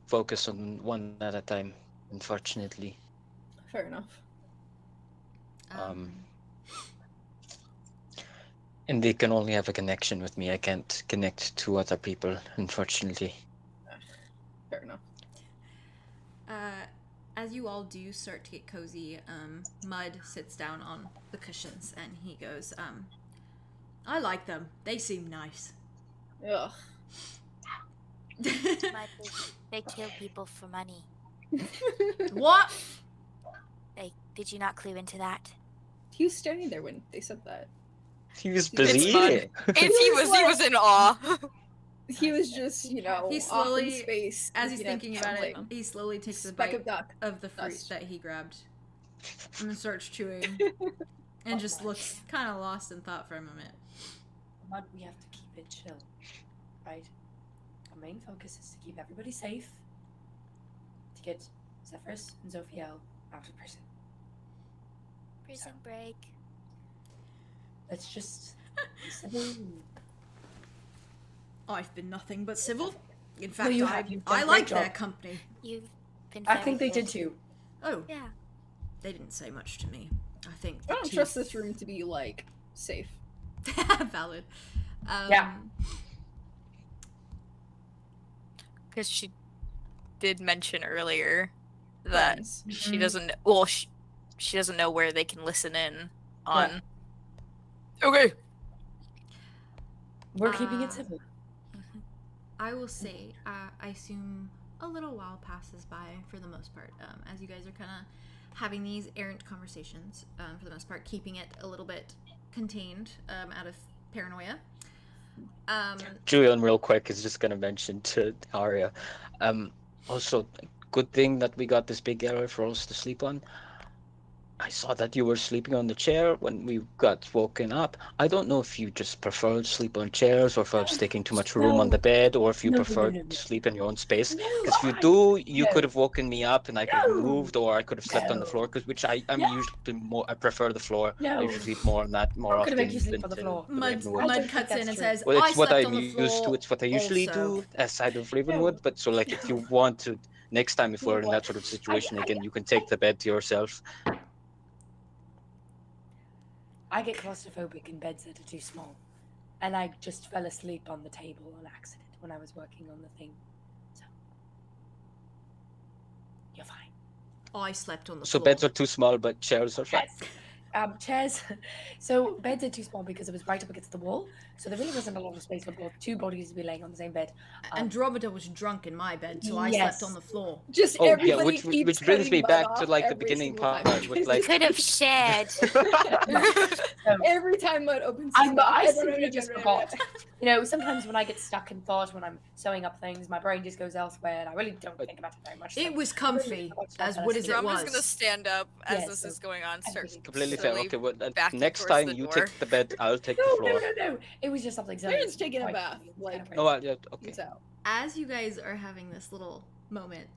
S3: focus on one at a time, unfortunately.
S5: Fair enough.
S3: And they can only have a connection with me. I can't connect to other people, unfortunately.
S5: Fair enough.
S1: As you all do start to get cozy, Mud sits down on the cushions and he goes, I like them. They seem nice.
S5: Ugh.
S2: They kill people for money.
S1: What?
S2: Did you not clue into that?
S5: He was standing there when they said that.
S3: He was busy
S6: It's fun.
S3: eating.
S6: He was in awe.
S5: He was just,
S1: He
S5: off
S1: slowly,
S5: in space.
S1: as he's thinking about it, he slowly takes a
S5: speck
S1: bite
S5: of duck.
S1: of the fruit
S5: Dust.
S1: that he grabbed and starts chewing and just looks kind of lost in thought for a moment.
S4: Mud, we have to keep it chill, right? Our main focus is to keep everybody safe, to get Zephyrus and Zophiel out of prison.
S2: Prison break.
S4: Let's just be civil.
S1: I've been nothing but civil. In
S4: No,
S1: fact,
S4: you have. You've done
S1: I
S4: a
S1: like
S4: great
S1: their
S4: job.
S1: company.
S2: You've been.
S4: I
S2: very
S4: think they
S2: good.
S4: did too.
S1: Oh,
S2: Yeah.
S1: they didn't say much to me. I think
S5: I don't trust this room to be, safe.
S1: Valid.
S4: Yeah.
S6: Because she did mention earlier that
S5: Friends.
S6: she doesn't. Well, she doesn't know where they can listen in on. Okay.
S4: We're keeping
S1: Uh,
S4: it civil.
S1: I will say, I assume a little while passes by for the most part, as you guys are kind of having these errant conversations, for the most part, keeping it a little bit contained, out of paranoia.
S3: Julian, real quick, is just going to mention to Arya. Also, good thing that we got this big area for us to sleep on. I saw that you were sleeping on the chair when we got woken up. I don't know if you just prefer to sleep on chairs or if I was taking too much room on the bed or if you prefer to sleep in your own space. Because if you do, you could have woken me up and I could have moved or I could have slept on the floor. Because I'm usually more, I prefer the floor. I usually sleep more on that more
S4: I'm
S3: often.
S4: gonna make you sleep
S3: than
S4: on the
S3: to
S4: floor.
S1: Mud
S3: Ravenwood.
S4: don't
S1: Mud
S4: think
S1: cuts
S4: that's
S1: in and
S4: true.
S1: says,
S3: Well,
S1: I
S3: it's what
S1: slept
S3: I'm
S1: on the
S3: used to.
S1: floor
S3: It's what I usually
S1: also.
S3: do aside of Ravenwood. But so, like, if you want to, next time if we're in that sort of situation again, you can take the bed to yourself.
S4: I get claustrophobic in beds that are too small. And I just fell asleep on the table on accident when I was working on the thing. So, you're fine.
S1: I slept on the
S3: So
S1: floor.
S3: beds are too small, but chairs are fine.
S4: Yes. Chairs. So beds are too small because it was right up against the wall. So there really wasn't a lot of space for two bodies to be laying on the same bed.
S1: Andromeda was drunk in my bed, so I
S4: Yes.
S1: slept on the floor.
S5: Just
S3: Oh yeah,
S5: everybody
S3: which
S5: keeps
S3: brings
S5: cutting
S3: me
S5: Mud
S3: back to
S5: off
S3: like the
S5: every
S3: beginning
S5: single
S3: part
S5: time.
S3: with like.
S2: Could have shared.
S5: Every time Mud opens his mouth,
S4: I simply just forgot. You know, sometimes when I get stuck in thought when I'm sewing up things, my brain just goes elsewhere, and I really don't think about it very much.
S1: It was comfy, as wood as it
S6: Drama's gonna
S1: was.
S6: stand up as
S4: Yes,
S6: this
S4: so
S6: is going on. Start
S3: Completely fair.
S6: slowly
S3: Okay, well,
S6: backing
S3: next
S6: towards
S3: time
S6: the
S3: you
S6: door.
S3: take the bed, I'll take the
S4: No,
S3: floor.
S4: no. It was just something silly.
S5: Aaron's taking a
S4: Quite
S5: bath,
S4: funny. It's
S5: like-
S4: kind of
S3: Oh, yeah, okay.
S5: He's out.
S1: As you guys are having this little moment,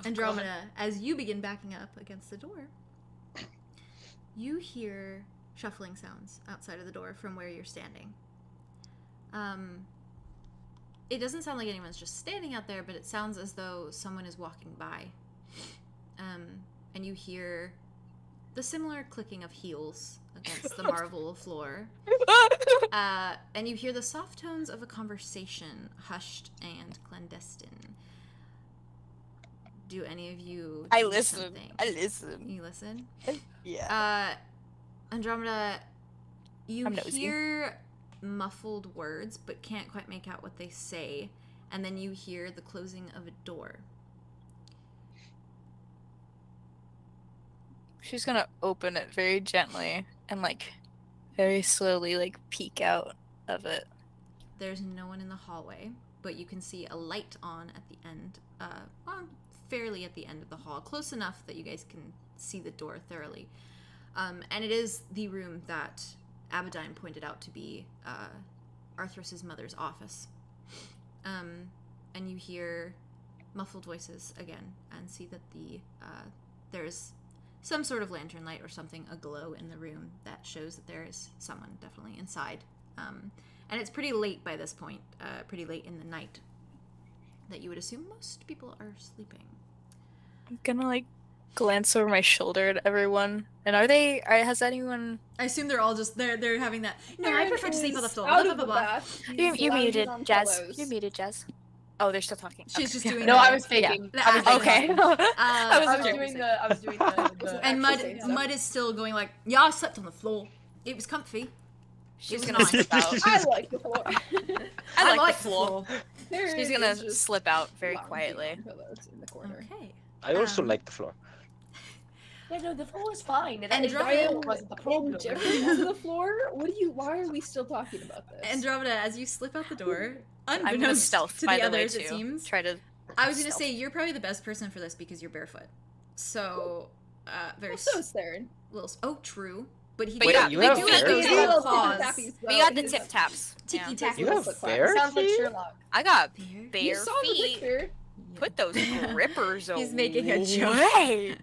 S1: Andromeda, as you begin backing up against the door, You hear shuffling sounds outside of the door from where you're standing. It doesn't sound like anyone's just standing out there, but it sounds as though someone is walking by. And you hear the similar clicking of heels against the marble floor. And you hear the soft tones of a conversation, hushed and clandestine. Do any of you
S6: I
S1: do
S6: listen.
S1: something?
S6: I listen.
S1: You listen?
S6: Yeah.
S1: Andromeda, you
S6: I'm nosy.
S1: hear muffled words, but can't quite make out what they say. And then you hear the closing of a door.
S6: She's gonna open it very gently and like very slowly like peek out of it.
S1: There's no one in the hallway, but you can see a light on at the end, well, fairly at the end of the hall, close enough that you guys can see the door thoroughly. And it is the room that Abaddon pointed out to be Arthros' mother's office. And you hear muffled voices again and see that there's some sort of lantern light or something aglow in the room that shows that there is someone definitely inside. And it's pretty late by this point, pretty late in the night, that you would assume most people are sleeping.
S6: I'm gonna like glance over my shoulder at everyone. And has anyone...
S1: I assume they're all just, they're having that, no, I prefer to sleep on the floor,
S5: Out
S1: blah,
S5: of
S1: blah,
S5: the
S1: blah, blah.
S5: bath.
S6: You're
S5: He's lounging
S6: muted,
S5: on
S6: Jazz.
S5: pillows.
S6: You're muted, Jazz. Oh, they're still talking.
S1: She's just doing
S4: No,
S1: the-
S4: I was faking.
S1: Yeah.
S4: I was
S6: Okay.
S4: faking.
S6: I was
S4: doing the
S1: And
S5: Actually,
S1: Mud is still going like, yeah, I slept on the floor. It was comfy.
S6: She's
S1: was
S6: gonna
S1: nice.
S6: slip out.
S5: I like the floor.
S6: I like the floor.
S5: There
S6: She's
S5: is
S6: gonna
S5: just
S6: slip out very
S5: lounging
S6: quietly.
S5: on pillows in the corner.
S1: Okay.
S3: I also
S1: Um,
S3: like the floor.
S4: Yeah, no, the floor was fine.
S1: And
S4: the
S1: Andromeda
S4: floor wasn't the problem.
S5: Indifferent to the floor? Why are we still talking about this?
S1: Andromeda, as you slip out the door,
S6: I'm gonna
S1: unbeknownst
S6: stealth,
S1: to
S6: by
S1: the
S6: the way,
S1: others,
S6: too.
S1: it seems.
S6: Try to...
S1: I was gonna
S6: stealth.
S1: say you're probably the best person for this because you're barefoot. So, very
S5: Well, so is Theron.
S1: little. Oh, true. But he
S6: But
S1: do,
S6: yeah,
S1: they
S3: you have
S1: do have
S3: bare
S1: those
S3: feet.
S1: little
S5: Little
S1: claws.
S5: tappies,
S6: We
S5: though.
S6: got the
S5: He's
S6: tip
S5: a-
S6: taps.
S1: Tiki
S6: Yeah.
S1: tack.
S3: You have
S5: Sounds
S3: bare
S4: Sounds like
S3: feet?
S4: Sherlock.
S6: I got
S1: Bare.
S5: You
S6: bare
S5: saw the
S6: feet.
S5: picture.
S6: Put those grippers away.
S1: He's making a joke.
S3: I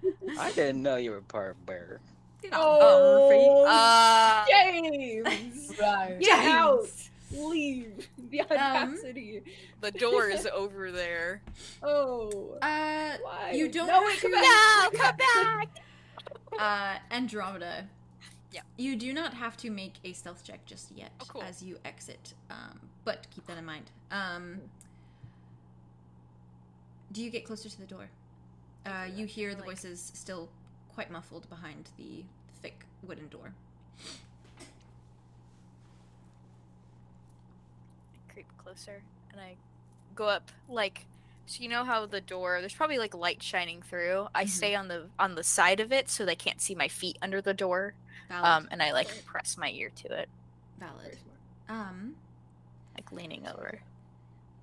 S3: didn't know you were part bear.
S1: Get off, Murphy.
S5: James!
S4: Right.
S5: Get
S1: James.
S5: out! Leave! The audacity.
S6: The door is over there.
S5: Oh.
S1: Why?
S5: Why?
S1: You don't
S5: No,
S1: have
S5: wait, come
S1: to-
S5: back!
S6: No, come back!
S1: Andromeda.
S6: Yeah.
S1: You do not have to make a stealth check just yet
S6: Oh, cool.
S1: as you exit. But keep that in mind. Do you get closer to the door? You hear the voices still quite muffled behind the thick wooden door.
S6: I creep closer and I go up like, so you know how the door, there's probably like light shining through. I stay on the side of it so they can't see my feet under the door.
S1: Valid.
S6: And I like press my ear to it,
S1: Valid.
S6: like leaning over.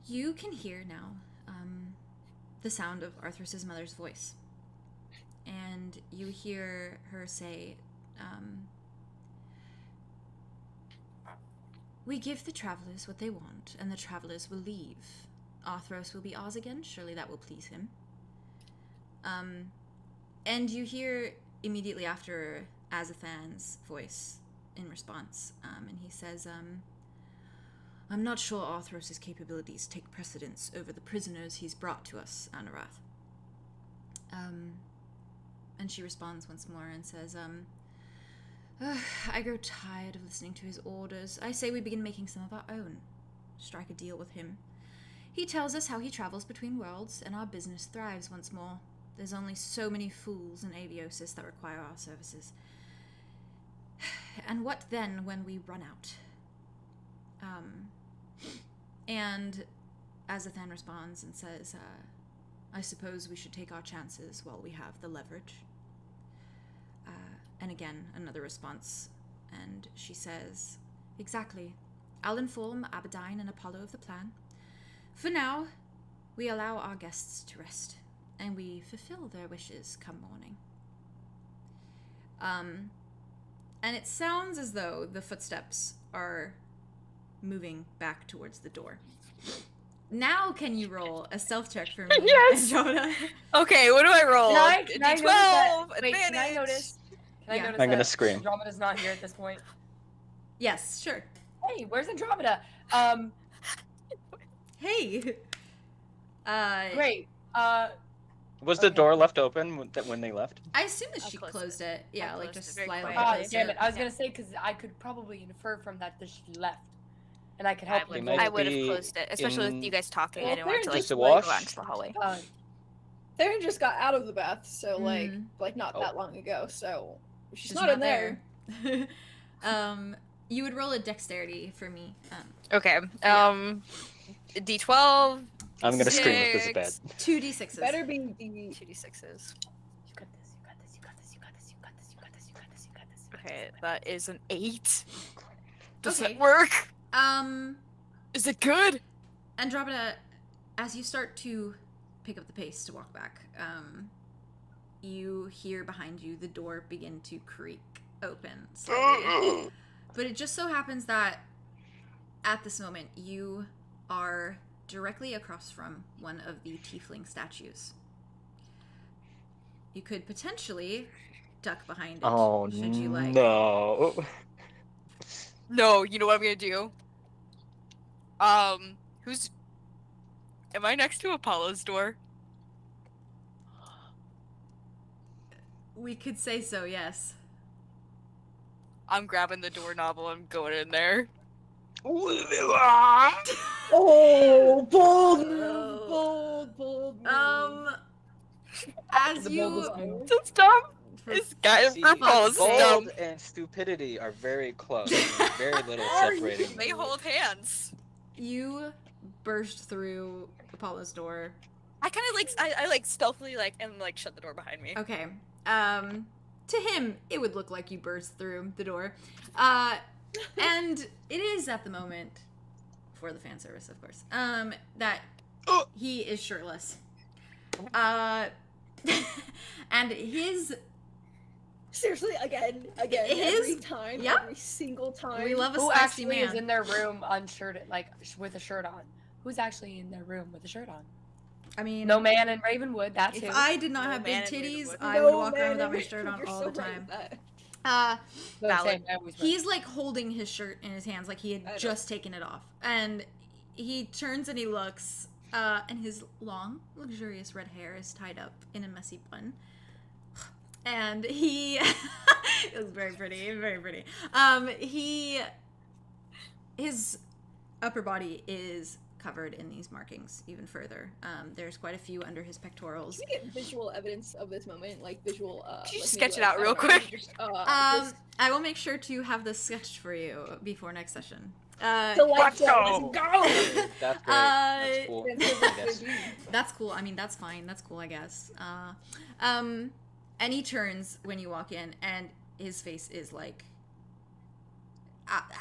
S1: You can hear now the sound of Arthros' mother's voice. And you hear her say, we give the travelers what they want, and the travelers will leave. Arthros will be ours again, surely that will please him. And you hear immediately after Azathan's voice in response, and he says, I'm not sure Arthros' capabilities take precedence over the prisoners he's brought to us, Anurath. And she responds once more and says, I grow tired of listening to his orders. I say we begin making some of our own. Strike a deal with him. He tells us how he travels between worlds, and our business thrives once more. There's only so many fools in Aviosis that require our services. And what then when we run out? And Azathan responds and says, I suppose we should take our chances while we have the leverage. And again, another response, and she says, exactly. I'll inform Abaddon and Apollo of the plan. For now, we allow our guests to rest, and we fulfill their wishes come morning. And it sounds as though the footsteps are moving back towards the door. Now can you roll a stealth check for me,
S6: Yes!
S1: Andromeda?
S6: Okay, what do I roll?
S4: Can I notice that-
S6: D12,
S4: Wait, can I
S6: advantage.
S4: notice Can I
S1: Yeah.
S4: notice
S3: I'm gonna
S4: that
S3: scream.
S4: Andromeda's not here at this point?
S1: Yes, sure.
S4: Hey, where's Andromeda?
S1: Hey.
S4: Great.
S3: Was the
S4: Okay.
S3: door left open when they left?
S1: I assume that
S6: I
S1: she
S6: closed
S1: closed it. Yeah, like
S6: closed
S1: just
S6: it very
S1: slightly.
S6: quietly.
S1: closed
S4: Damn it. I was
S6: Yeah.
S4: gonna say, because I could probably infer from that she left. And I could
S6: I
S4: help
S6: would,
S3: might
S6: I would have
S3: be
S6: closed it, especially with
S3: in-
S6: you guys talking.
S4: Well,
S6: I didn't want to
S4: they're
S6: like
S3: just a
S6: go
S3: wash?
S6: out into the hallway.
S5: Theron just got out of the bath, so
S1: Mhm.
S5: like not
S3: Oh.
S5: that long ago. So she's,
S1: She's
S5: not in there.
S1: You would roll a dexterity for me.
S6: Okay.
S1: Yeah.
S6: D12.
S3: I'm gonna scream if this is bad.
S1: 2d6s.
S5: Better be the
S6: 2d6s.
S4: You got this. You got this. You got this. You got this. You got this. You got this. You got this. You got this.
S6: Okay, that is an 8. Does
S1: Okay.
S6: it work? Is it good?
S1: Andromeda, as you start to pick up the pace to walk back, you hear behind you the door begin to creak open slightly. But it just so happens that at this moment you are directly across from one of the tiefling statues. You could potentially duck behind it
S3: Oh
S1: should you like.
S3: no!
S6: No, you know what I'm gonna do? Who's... Am I next to Apollo's door?
S1: We could say so, yes.
S6: I'm grabbing the doorknob and I'm going in there.
S5: oh bold move, bold move.
S1: As
S4: The
S1: you
S4: boldest move.
S6: Don't stop!
S1: for
S6: This guy
S3: See,
S6: Apollo's
S1: fuck's sake.
S6: dumb.
S3: bold and stupidity are very close. There's very little separating them.
S6: They hold hands.
S1: you burst through Apollo's door.
S6: I kind of like, I like stealthily like, and like shut the door behind me.
S1: Okay. To him, it would look like you burst through the door. And it is at the moment, for the fan service, of course, that he is shirtless. And his...
S5: Seriously, again,
S1: His-
S5: every time,
S1: yeah.
S5: every single time.
S1: We love a
S4: Who
S1: spicy
S4: actually is
S1: man.
S4: in their room unshirted, like with a shirt on? Who's actually in their room with a shirt on?
S1: I mean,
S4: No man in Ravenwood. That's
S1: if
S4: who.
S1: I did not
S6: No
S1: have big
S6: man in
S1: titties,
S6: Ravenwood.
S1: I would walk around without my shirt on
S5: You're
S1: all
S5: so
S1: the
S5: right
S1: time.
S5: with that.
S4: No,
S6: Valid.
S4: same, I always
S1: He's like holding his shirt in his hands like he
S5: I
S1: had
S5: know.
S1: just taken it off. And he turns and he looks, and his long, luxurious red hair is tied up in a messy bun. And he... it was very pretty, very pretty. His upper body is covered in these markings even further. There's quite a few under his pectorals.
S5: Can we get visual evidence of this moment, like visual?
S6: Could you
S5: like
S6: sketch
S5: maybe,
S6: it out
S5: I
S6: real
S5: don't know,
S6: quick?
S5: Just,
S1: I will make sure to have this sketched for you before next session.
S5: let's go.
S3: That's great. That's cool. Yes.
S1: That's cool. I mean, that's fine. That's cool, I guess. And he turns when you walk in, and his face is like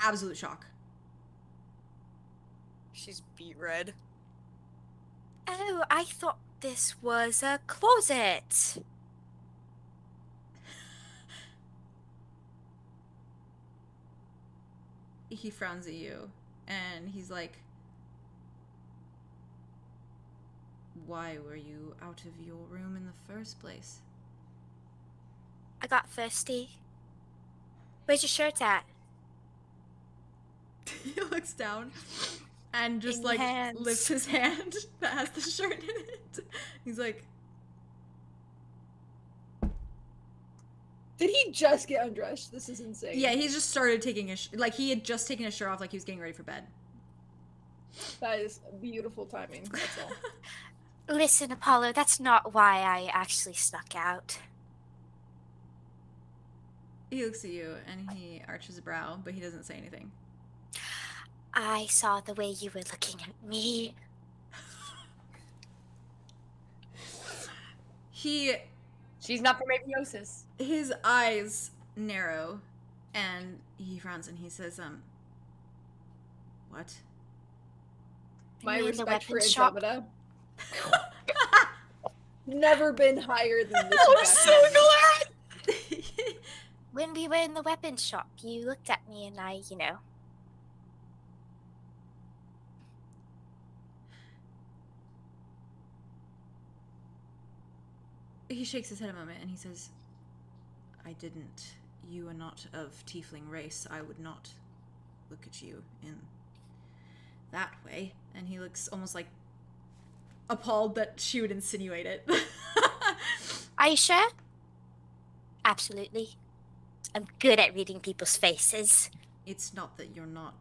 S1: absolute shock.
S6: She's beet red.
S2: Oh, I thought this was a closet.
S1: He frowns at you, and he's like, "Why were you out of your room in the first place?"
S2: I got thirsty. Where's your shirt at?
S1: He looks down and just
S2: In
S1: like
S2: hands.
S1: lifts his hand that has the shirt in it. He's like,
S5: Did he just get undressed? This is insane.
S1: yeah, he just started taking his like he had just taken his shirt off, like he was getting ready for bed.
S5: That is beautiful timing. That's all.
S2: Listen, Apollo, that's not why I actually snuck out.
S1: He looks at you and he arches a brow, but he doesn't say anything.
S2: I saw the way you were looking at me.
S4: She's not from Aviosis.
S1: His eyes narrow, and he frowns and he says, what?
S5: My
S2: You mean the
S5: respect for
S2: weapons shop?
S5: Andromeda. Never been higher than this.
S6: I'm so glad!
S2: When we were in the weapons shop, you looked at me and I,
S1: He shakes his head a moment and he says, I didn't. You are not of tiefling race. I would not look at you in that way. And he looks almost like appalled that she would insinuate it.
S2: Are you sure? Absolutely. I'm good at reading people's faces.
S1: It's not that you're not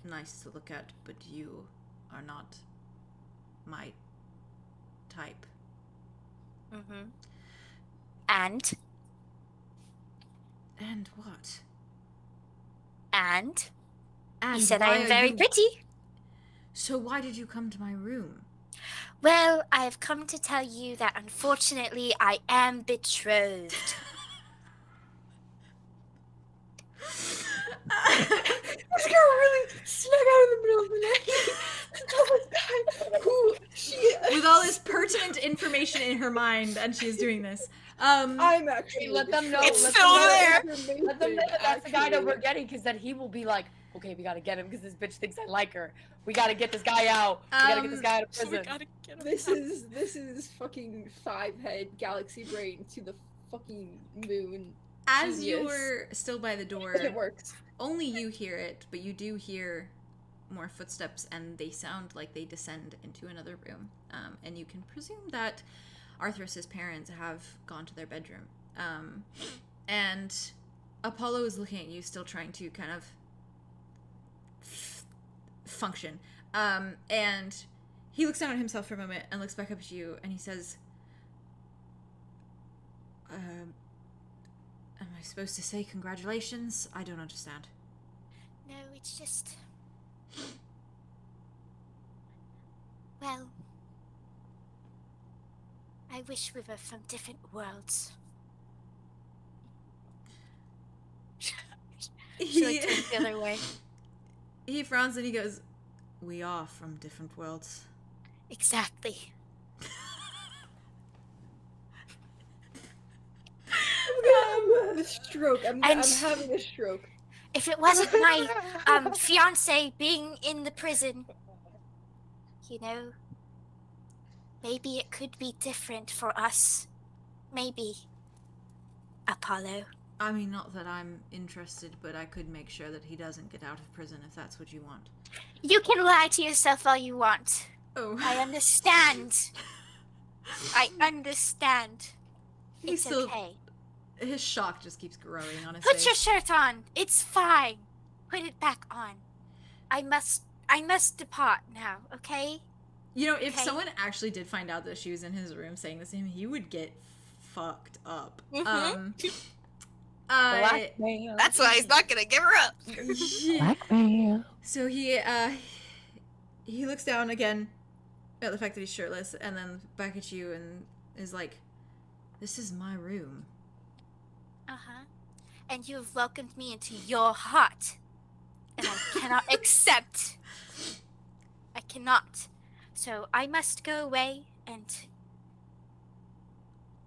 S1: nice to look at, but you are not my type.
S2: Mm-hmm. And?
S1: And what?
S2: And?
S1: And
S2: You said
S1: why
S2: I am
S1: are
S2: very
S1: you-
S2: pretty.
S1: So why did you come to my room?
S2: Well, I have come to tell you that unfortunately I am betrothed.
S5: This girl really snuck out in the middle of the night. Oh my god. Who she
S1: With all this pertinent information in her mind, and she is doing this.
S5: I'm actually
S4: Let them know.
S6: It's
S4: let
S6: still
S4: them know
S6: there.
S4: that- Let them know that that's the guy that we're getting, because then he will be like, okay, we gotta get him because this bitch thinks I like her. We gotta get this guy out. We gotta get this guy out of
S6: So we
S4: prison.
S6: gotta get him
S5: This
S6: out.
S5: is fucking 5-head galaxy brain to the fucking moon.
S1: As you
S5: Genius.
S1: were still by the door,
S5: And it works.
S1: only you hear it, but you do hear more footsteps, and they sound like they descend into another room. And you can presume that Arthros's parents have gone to their bedroom. And Apollo is looking at you, still trying to kind of function. And he looks down at himself for a moment and looks back up at you, and he says, am I supposed to say congratulations? I don't understand.
S2: No, it's just... Well... I wish we were from different worlds. She like turns the other way.
S1: He frowns and he goes, we are from different worlds.
S2: Exactly.
S5: I'm having a stroke. I'm
S2: And-
S5: having a stroke.
S2: If it wasn't my fiance being in the prison, you know, maybe it could be different for us. Maybe. Apollo.
S1: I mean, not that I'm interested, but I could make sure that he doesn't get out of prison if that's what you want.
S2: You can lie to yourself all you want.
S1: Oh.
S2: I understand. I understand.
S1: He's
S2: It's
S1: still,
S2: okay.
S1: his shock just keeps growing on his
S2: Put
S1: face.
S2: your shirt on. It's fine. Put it back on. I must depart now, okay?
S1: You know, if
S2: Okay.
S1: someone actually did find out that she was in his room saying this to him, he would get fucked up.
S6: Mhm.
S4: Blackmail.
S6: That's why he's not gonna give her up.
S4: Blackmail.
S1: So he looks down again at the fact that he's shirtless, and then back at you, and is like, "This is my room."
S2: Uh-huh. And you have welcomed me into your heart. And I cannot accept. I cannot. So I must go away, and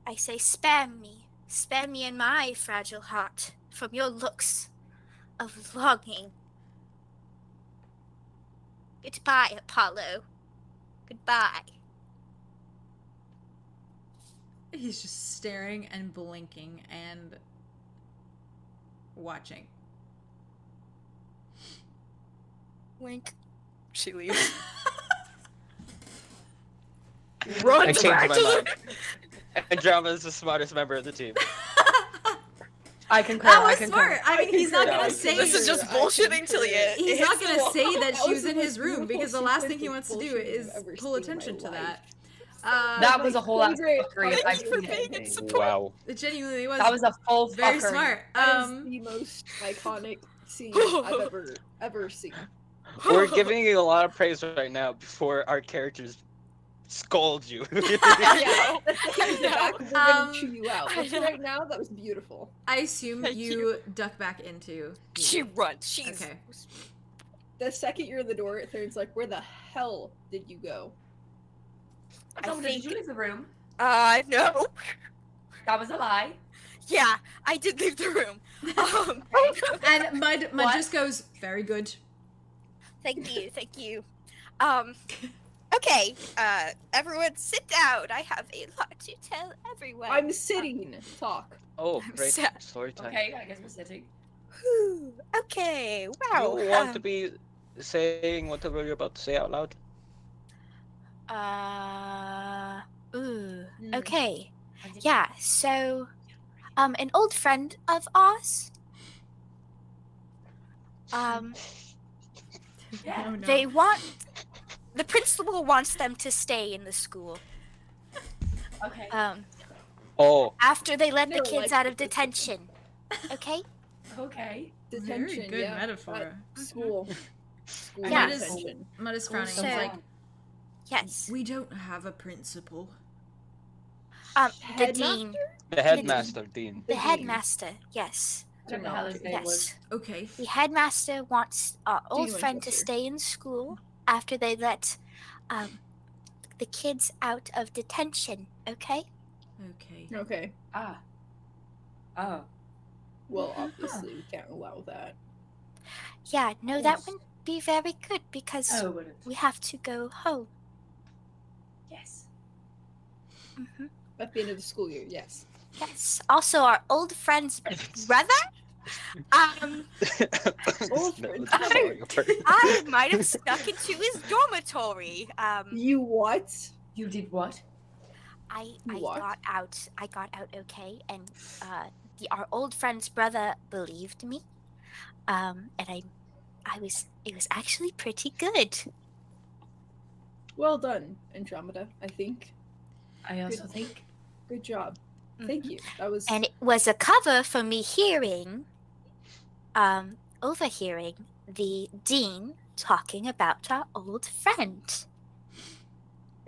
S2: I say spare me. Spare me in my fragile heart from your looks of longing. Goodbye, Apollo. Goodbye.
S1: He's just staring and blinking and watching.
S6: Wink. She leaves. Run
S3: I changed
S6: back
S3: my
S6: to
S3: mind. Andromeda is the smartest member of the team.
S4: I concur.
S1: That
S4: I
S1: was
S4: concur.
S1: smart. I mean, he's not
S3: Yeah,
S1: gonna
S3: I
S1: say.
S6: This is just bullshitting till you.
S1: He's
S6: it
S1: not
S6: hits the
S1: gonna
S6: wall.
S1: say that
S5: That
S1: she
S5: was
S1: was
S5: the
S1: in
S5: most
S1: his room
S5: beautiful
S1: because the last thing
S5: sequence
S1: he
S5: of
S1: wants to do
S5: bullshit
S1: is
S5: I've ever
S1: pull
S5: seen in my
S1: attention to
S5: life.
S1: that.
S4: That was a whole lot of
S5: Great.
S4: fuckery.
S5: Thank
S4: I've
S6: you for
S4: seen
S6: being
S4: it.
S6: in support.
S3: Wow.
S1: It genuinely was.
S4: That was a full
S1: very
S4: fuckery.
S1: smart.
S5: That is the most iconic scene I've ever seen.
S3: We're giving you a lot of praise right now before our characters scold you.
S5: Yeah, the second you get back, we're
S1: Um,
S5: gonna chew you out. But for right now, that was beautiful.
S1: I assume
S6: Thank
S1: you duck back into.
S6: She runs. She's
S1: Okay.
S5: The second you're in the door, Thurn's like, "Where the hell did you go?"
S6: I
S4: So did
S6: think-
S4: you leave the room?
S6: No.
S4: That was a lie.
S6: Yeah, I did leave the room.
S1: And Mud
S4: What?
S1: just goes, very good.
S6: Thank you.
S2: Okay, everyone sit down. I have a lot to tell everyone.
S5: I'm sitting. Talk.
S3: Oh,
S2: I'm
S3: great
S2: sad.
S3: story time.
S4: Okay, I guess we're sitting.
S2: Whew, okay, wow.
S3: You want to be saying whatever you're about to say out loud?
S2: Okay. Yeah, so, an old friend of ours,
S1: Oh, no.
S2: the principal wants them to stay in the school,
S4: Okay.
S3: Oh,
S2: after they let the
S5: Never
S2: kids
S5: liked
S2: out
S5: the
S2: of
S5: principal.
S2: detention, okay?
S4: Okay.
S5: Detention.
S1: Very good
S5: yeah.
S1: metaphor.
S5: School. School
S2: Yeah.
S5: detention.
S1: Mud is frowning.
S2: So-
S1: He's like,
S2: Yes.
S1: we don't have a principal.
S2: The
S5: Headmaster?
S2: dean,
S3: the headmaster, Dean.
S2: the
S5: dean.
S2: headmaster, yes.
S4: Whatever the hell his name was.
S2: Yes.
S1: Okay.
S2: The headmaster wants our old
S5: Dean
S2: friend to
S5: Winchester.
S2: stay in school after they let the kids out of detention, okay?
S1: Okay.
S5: Okay.
S4: Ah. Oh.
S5: Well, obviously we can't allow that.
S2: Yeah, no, that
S4: Yes.
S2: wouldn't be very good because
S4: Oh, but
S2: we have to go home.
S4: yes.
S2: Hmm.
S5: At the end of the school year, yes.
S2: Yes. Also, our old friend's brother.
S5: Old friend.
S2: I might have snuck into his dormitory.
S5: You what?
S4: You did what?
S2: I
S5: What?
S2: got out. I got out okay, and our old friend's brother believed me. And it was actually pretty good.
S5: Well done, Andromeda, I think.
S4: I also think.
S5: Good job. Thank you. That was
S2: And it was a cover for me overhearing the dean talking about our old friend.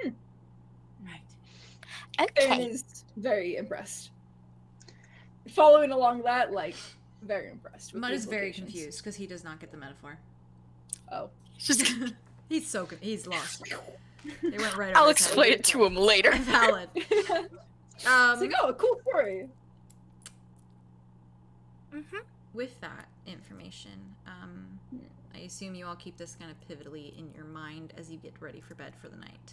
S4: Right.
S5: Aaron
S2: Okay.
S5: is very impressed. Following along that, like, very impressed. With
S1: Mud
S5: these
S1: is very
S5: locations.
S1: confused because he does not get the metaphor.
S5: Oh.
S1: He's lost. They went right
S6: I'll
S1: over his head.
S6: explain it to him later.
S1: Valid.
S5: It's like, oh, a cool story.
S2: Mm-hmm.
S1: With that information, I assume you all keep this kind of pivotally in your mind as you get ready for bed for the night.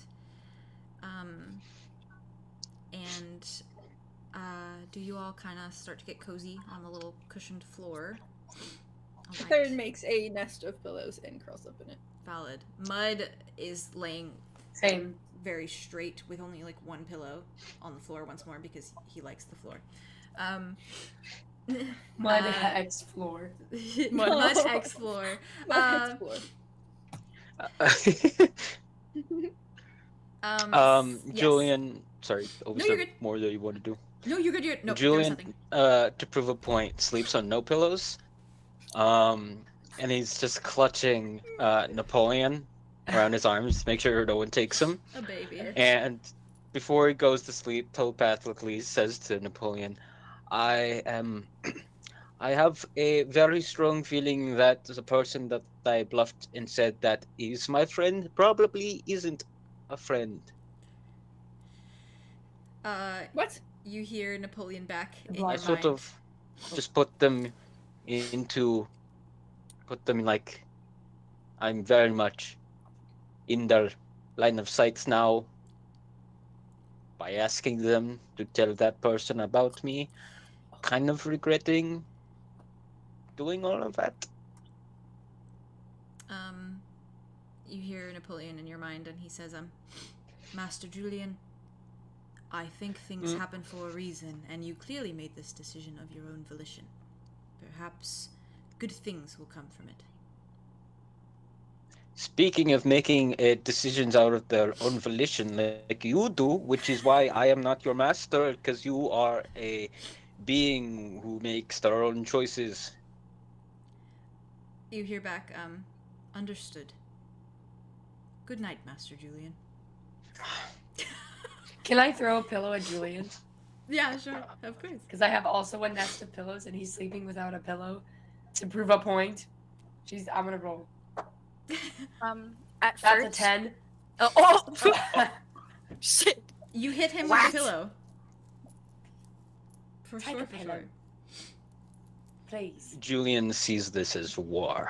S1: Do you all kind of start to get cozy on the little cushioned floor? All right.
S5: Theron makes a nest of pillows and curls up in it.
S1: Valid. Mud is laying
S4: Same.
S1: very straight with only like one pillow on the floor once more because he likes the floor.
S4: Mud X floor.
S1: Mud X floor. Yes.
S3: Julian, sorry, was
S1: you're
S3: there
S1: good.
S3: more that you want to do?
S1: No, you're good. You're no.
S3: Julian,
S1: There's
S3: to prove a point, sleeps on no pillows. And he's just clutching Napoleon around his arms to make sure no one takes him.
S1: nothing. A baby.
S3: And before he goes to sleep, telepathically says to Napoleon, I have a very strong feeling that the person that I bluffed and said that is my friend probably isn't a friend.
S5: What?
S1: You hear Napoleon back in
S4: I
S1: your
S3: I
S1: mind.
S3: sort of just put them like I'm very much in their line of sight now by asking them to tell that person about me, kind of regretting doing all of that.
S1: You hear Napoleon in your mind, and he says, Master Julien, I think things happen for a reason, and you clearly made this decision of your own volition. Perhaps good things will come from it.
S3: Speaking of making decisions out of their own volition, like you do, which is why I am not your master, because you are a being who makes their own choices.
S1: You hear back, understood. Good night, Master Julien.
S4: Can I throw a pillow at Julian?
S1: Yeah, sure, of course.
S4: Because I have also a nest of pillows and he's sleeping without a pillow. To prove a point. I'm gonna roll.
S2: At
S4: That's a
S2: first,
S4: 10.
S2: Oh, shit.
S1: You hit him
S2: What?
S1: with a pillow. For
S4: Take
S1: sure,
S4: a
S1: for
S4: pillow.
S1: sure.
S4: Please.
S3: Julien sees this as war,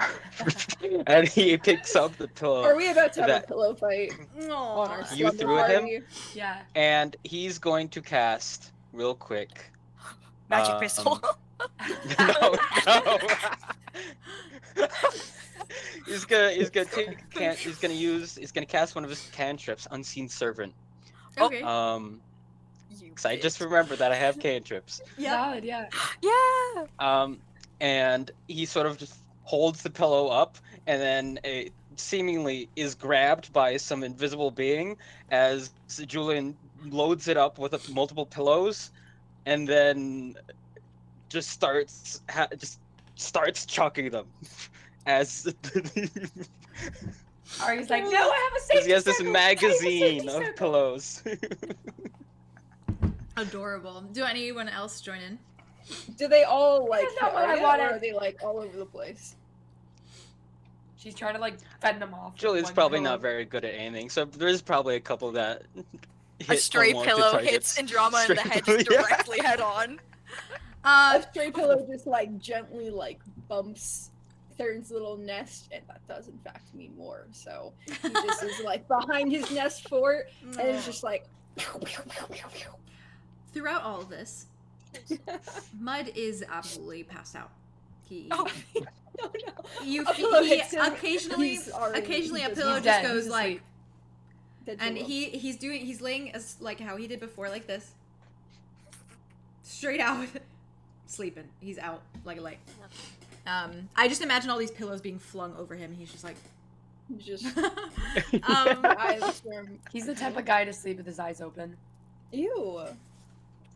S3: and he picks up the pillow.
S5: Are we about to have
S3: that-
S5: a pillow fight on our
S1: Aw.
S3: You
S5: slumber
S3: threw at him?
S5: party?
S4: Yeah.
S3: And he's going to cast real quick.
S6: Magic missile.
S3: No. He's gonna cast one of his cantrips, Unseen Servant.
S1: Okay.
S6: You
S3: 'Cause I
S6: bitch.
S3: just remembered that I have cantrips.
S4: Valid, yeah.
S6: Yeah.
S3: And he sort of just holds the pillow up, and then it seemingly is grabbed by some invisible being as Julien loads it up with multiple pillows, and then just starts chucking them as
S4: Ari's like, no, I have a safety
S3: he has this
S4: circle, I have a safety
S3: magazine of
S4: circle."
S3: pillows.
S1: Adorable. Do anyone else join in?
S5: Do they all like
S4: That's not
S5: hit
S4: what I
S5: Arya,
S4: wanted.
S5: or are they like all over the place?
S4: She's trying to like fend them off. with
S3: Julien's
S4: one
S3: probably
S4: pillow.
S3: not very good at aiming, so there's probably a couple that
S6: A
S3: hit
S6: stray
S3: unwanted
S6: pillow
S3: targets.
S6: hits Andromeda in the
S3: Stray
S6: head
S3: pillow,
S6: just
S3: yeah.
S6: directly head on.
S5: A stray pillow just like gently like bumps Theron's little nest, and that does in fact mean more. So he just is like behind his nest fort, and it's just like.
S1: Throughout all of this, Mud is absolutely passed out. He,
S6: Oh,
S5: No.
S1: you,
S5: A pillow
S1: he
S5: hits him,
S1: occasionally,
S5: he's already-
S1: occasionally a
S5: he's
S1: pillow
S4: He's
S1: just
S4: dead,
S1: goes
S4: he's
S1: like,
S4: asleep.
S5: Dead
S1: and
S5: pillow.
S1: he's laying as like how he did before, like this, straight out, sleeping. He's out like a light. I just imagine all these pillows being flung over him. He's just like,
S5: just eyes from.
S4: He's the type of guy to sleep with his eyes open.
S5: Ew.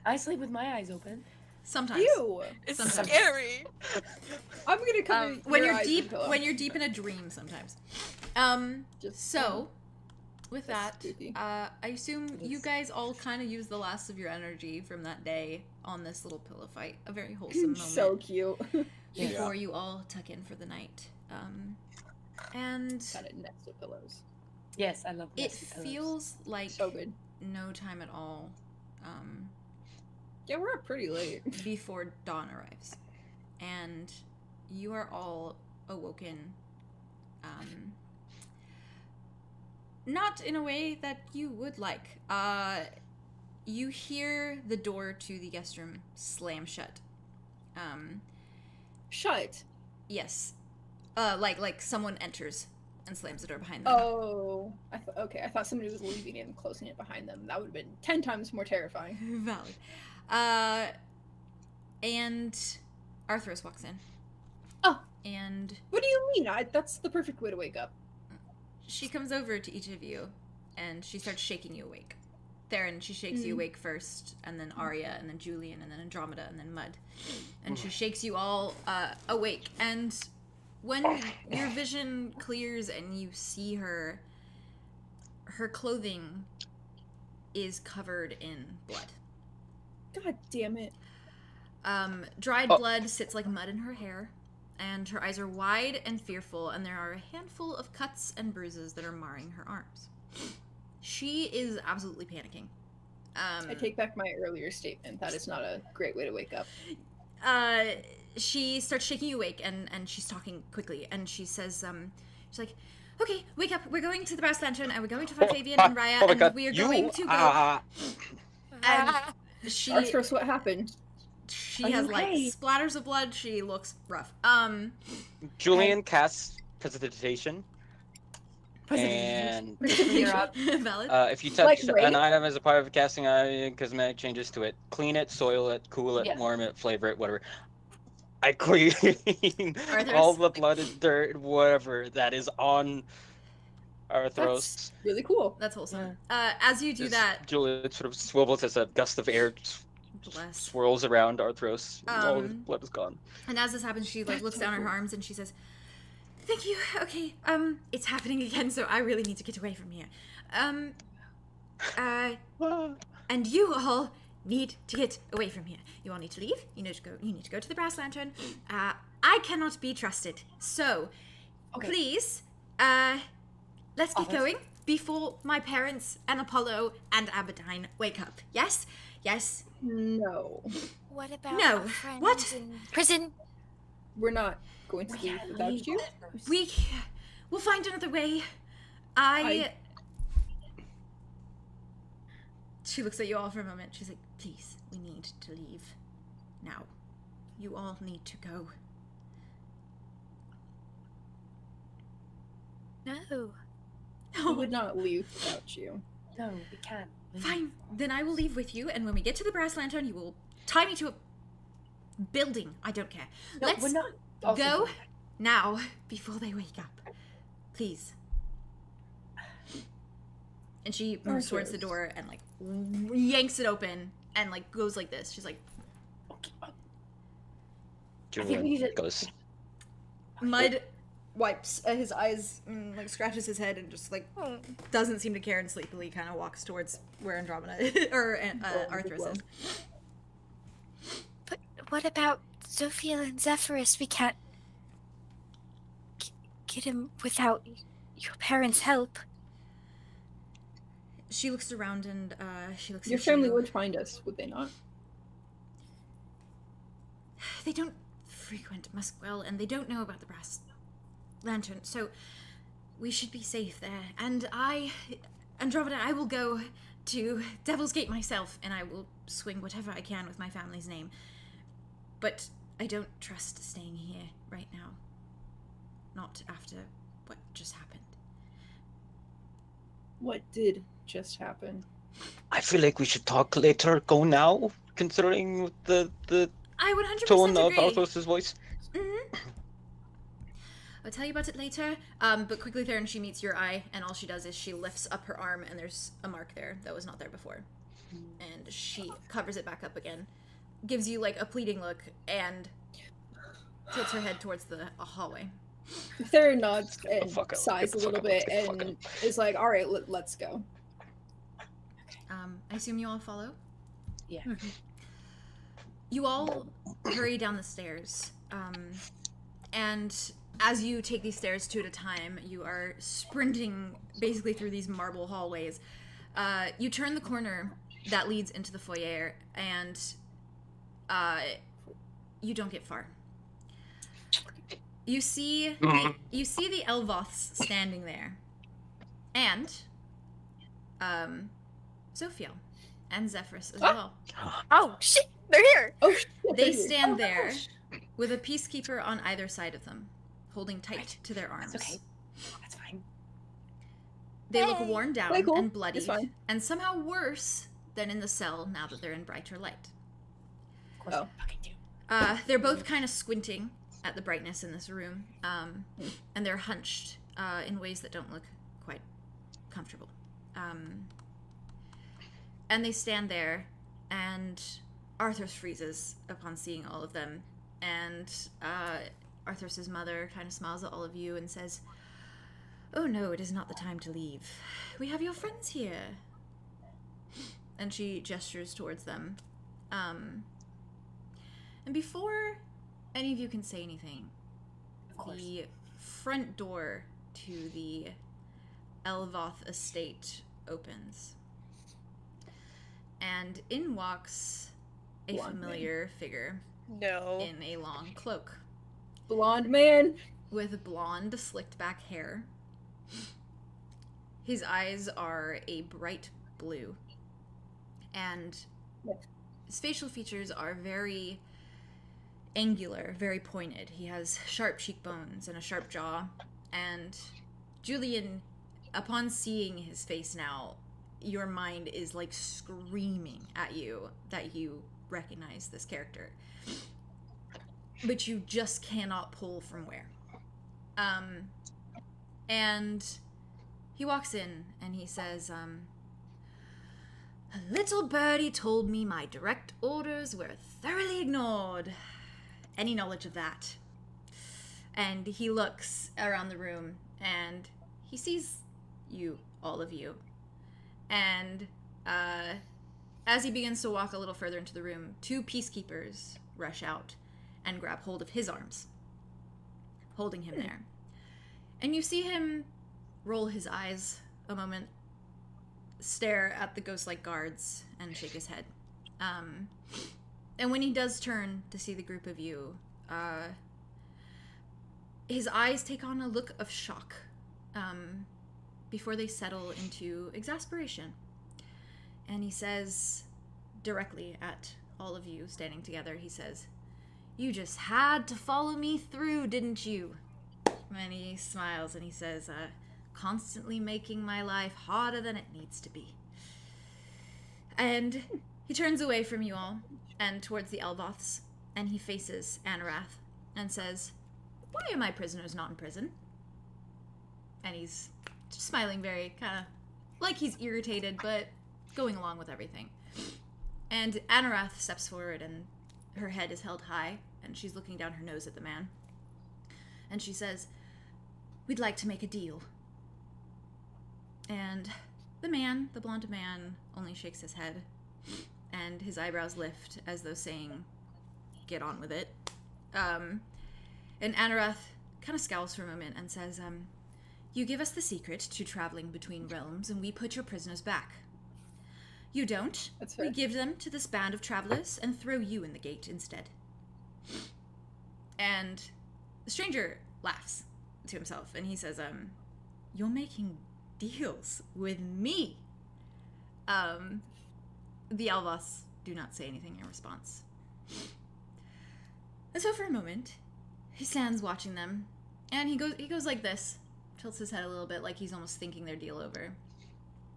S4: I sleep with my eyes open.
S1: sometimes.
S5: Ew.
S6: it's
S1: Sometimes.
S6: scary.
S5: I'm gonna cover
S1: When
S5: your
S1: you're
S5: eyes
S1: deep,
S5: in pillow.
S1: when you're deep in a dream, sometimes.
S5: Just
S1: So, with
S5: That's
S1: that,
S5: spooky.
S1: I assume you
S4: Yes.
S1: guys all kind of use the last of your energy from that day on this little pillow fight. A very wholesome moment
S5: so cute.
S3: Yeah.
S1: before you all tuck in for the night. And
S5: Kind of nest of pillows.
S4: Yes, I love
S1: it
S4: nested pillows.
S1: feels like
S5: So good.
S1: no time at all
S5: Yeah, we're up pretty late.
S1: before dawn arrives. And you are all awoken. Not in a way that you would like. You hear the door to the guest room slam shut.
S5: Shut.
S1: Yes. Like someone enters and slams the door behind them.
S5: Oh, okay. I thought somebody was leaving it and closing it behind them. That would have been 10 times more terrifying.
S1: Valid. And Arthros walks in.
S5: Oh.
S1: And
S5: What do you mean? That's the perfect way to wake up.
S1: she comes over to each of you, and she starts shaking you awake. Theron, she shakes you awake first, and then Arya, and then Julien, and then Andromeda, and then Mud. And she shakes you all awake. And when your vision clears and you see her, her clothing is covered in blood.
S5: God damn it.
S1: Dried blood sits like mud in her hair, and her eyes are wide and fearful, and there are a handful of cuts and bruises that are marring her arms. She is absolutely panicking.
S5: I take back my earlier statement. That is not a great way to wake up.
S1: She starts shaking you awake, and she's talking quickly, and she says, she's like, okay, wake up, we're going to the Brass Lantern, and we're going to find Fabian and Raya,
S3: my
S1: and
S3: God,
S1: we are
S3: you
S1: going to go... And she
S5: Arthros, what happened?
S1: she
S4: Are you
S1: has like
S4: okay?
S1: splatters of blood. She looks rough.
S3: Julien casts Precipitation, and
S4: Clear up.
S1: Valid.
S3: if you touch
S5: Like rain?
S3: an item as a part of a casting item, cosmetic changes to it. Clean it, soil it, cool it,
S4: Yes.
S3: warm it, flavor it, whatever. I clean all the blood and dirt, whatever that is on Arthros.
S5: That's really cool.
S1: That's wholesome. As you do that,
S3: Julien sort of swivels as a gust of air
S1: bless.
S3: swirls around Arthros. All his
S1: Um,
S3: blood is gone.
S1: And as this happens, she like looks down her arms and she says, "Thank you. Okay. It's happening again, so I really need to get away from here. And you all need to get away from here. You all need to leave. You need to go to the Brass Lantern. I cannot be trusted. So,
S4: Okay.
S1: please, let's get
S4: Others?
S1: going before my parents and Apollo and Aberdine wake up. Yes? Yes?
S5: No.
S2: What about
S1: No,
S2: our friends
S1: what?
S2: in prison?
S5: we're not going to leave without you.
S1: We'll find another way. She looks at you all for a moment. She's like, please, we need to leave. Now. You all need to go.
S2: No.
S5: We would not leave without you.
S4: No, we can't.
S1: Fine. Then I will leave with you, and when we get to the brass lantern, you will tie me to a building. I don't care.
S4: No,
S1: Let's
S4: we're not also
S1: go
S4: doing that.
S1: now before they wake up. Please. And she moves towards the door and like yanks it open and like goes like this. She's like,
S4: Okay.
S3: Julien goes.
S1: Mud wipes his eyes, and, like scratches his head, and just like doesn't seem to care, and sleepily kind of walks towards where Andromeda or Arthros is.
S2: But what about Zophiel and Zephyrus? We can't get him without your parents' help.
S1: She looks around and she looks.
S5: Your
S1: at
S5: family
S1: you.
S5: would find us, would they not?
S1: They don't frequent Muskwell, and they don't know about the brass lantern, so we should be safe there. And Andromeda, I will go to Devil's Gate myself, and I will swing whatever I can with my family's name. But I don't trust staying here right now. Not after what just happened.
S5: What did just happen?
S3: I feel like we should talk later. Go now, considering the
S1: I would 100%
S3: tone of
S1: agree.
S3: Arthros' voice.
S1: Mm-hmm. I'll tell you about it later. But quickly, Theron, she meets your eye, and all she does is she lifts up her arm, and there's a mark there that was not there before. And she covers it back up again, gives you like a pleading look, and tilts her head towards the hallway.
S5: Theron nods and
S3: fuck up,
S5: sighs a
S3: get the
S5: little
S3: fuck up,
S5: bit
S3: get the fuck
S5: and is like, all right, let's go.
S1: I assume you all follow?
S4: Yeah.
S1: You all hurry down the stairs, and as you take these stairs two at a time, you are sprinting basically through these marble hallways. You turn the corner that leads into the foyer, and you don't get far. You see the Elvoths standing there, and Zophiel and Zephyrus as well.
S2: Oh shit! They're here.
S5: Oh, shit,
S1: They
S5: they're
S1: stand
S4: Oh,
S1: there
S4: gosh.
S1: with a peacekeeper on either side of them, holding tight
S4: Right.
S1: to their arms.
S4: That's okay. That's fine.
S1: They look
S2: Hey.
S1: worn down
S5: Very cool.
S1: and
S5: It's
S1: bloodied,
S5: fine.
S1: and somehow worse than in the cell now that they're in brighter light.
S4: Of course,
S5: Oh.
S4: I fucking do.
S1: They're both kind of squinting at the brightness in this room, and they're hunched in ways that don't look quite comfortable. And they stand there, and Arthros freezes upon seeing all of them, and Arthros' mother kind of smiles at all of you and says, "Oh no, it is not the time to leave. We have your friends here." And she gestures towards them. And before any of you can say anything,
S4: Of course.
S1: the front door to the Elvoth estate opens. And in walks a
S5: Blonde
S1: familiar figure
S6: No.
S1: in a long cloak
S5: Blonde man.
S1: with blonde, slicked back hair. His eyes are a bright blue, and his facial features are very angular, very pointed. He has sharp cheekbones and a sharp jaw, and Julien, upon seeing his face now, your mind is like screaming at you that you recognize this character. But you just cannot pull from where. And he walks in and he says, "A little birdie told me my direct orders were thoroughly ignored. Any knowledge of that?" And he looks around the room and he sees you, all of you. And as he begins to walk a little further into the room, two peacekeepers rush out and grab hold of his arms, holding him there. And you see him roll his eyes a moment, stare at the ghost-like guards, and shake his head. And when he does turn to see the group of you, his eyes take on a look of shock before they settle into exasperation. And he says, directly at all of you standing together, he says, "You just had to follow me through, didn't you?" And he smiles and he says, "Constantly making my life harder than it needs to be." And he turns away from you all and towards the Elvoths, and he faces Anurath and says, "Why are my prisoners not in prison?" And he's just smiling very kind of like he's irritated, but going along with everything. And Anurath steps forward, and her head is held high, and she's looking down her nose at the man. And she says, "We'd like to make a deal." And the man, the blonde man, only shakes his head, and his eyebrows lift as though saying, "Get on with it." And Anurath kind of scowls for a moment and says, "You give us the secret to traveling between realms, and we put your prisoners back. You don't.
S5: That's fair.
S1: We give them to this band of travelers and throw you in the gate instead." And the stranger laughs to himself, and he says, "You're making deals with me." The Elvoths do not say anything in response. And so for a moment, he stands watching them, and he goes like this, tilts his head a little bit like he's almost thinking their deal over.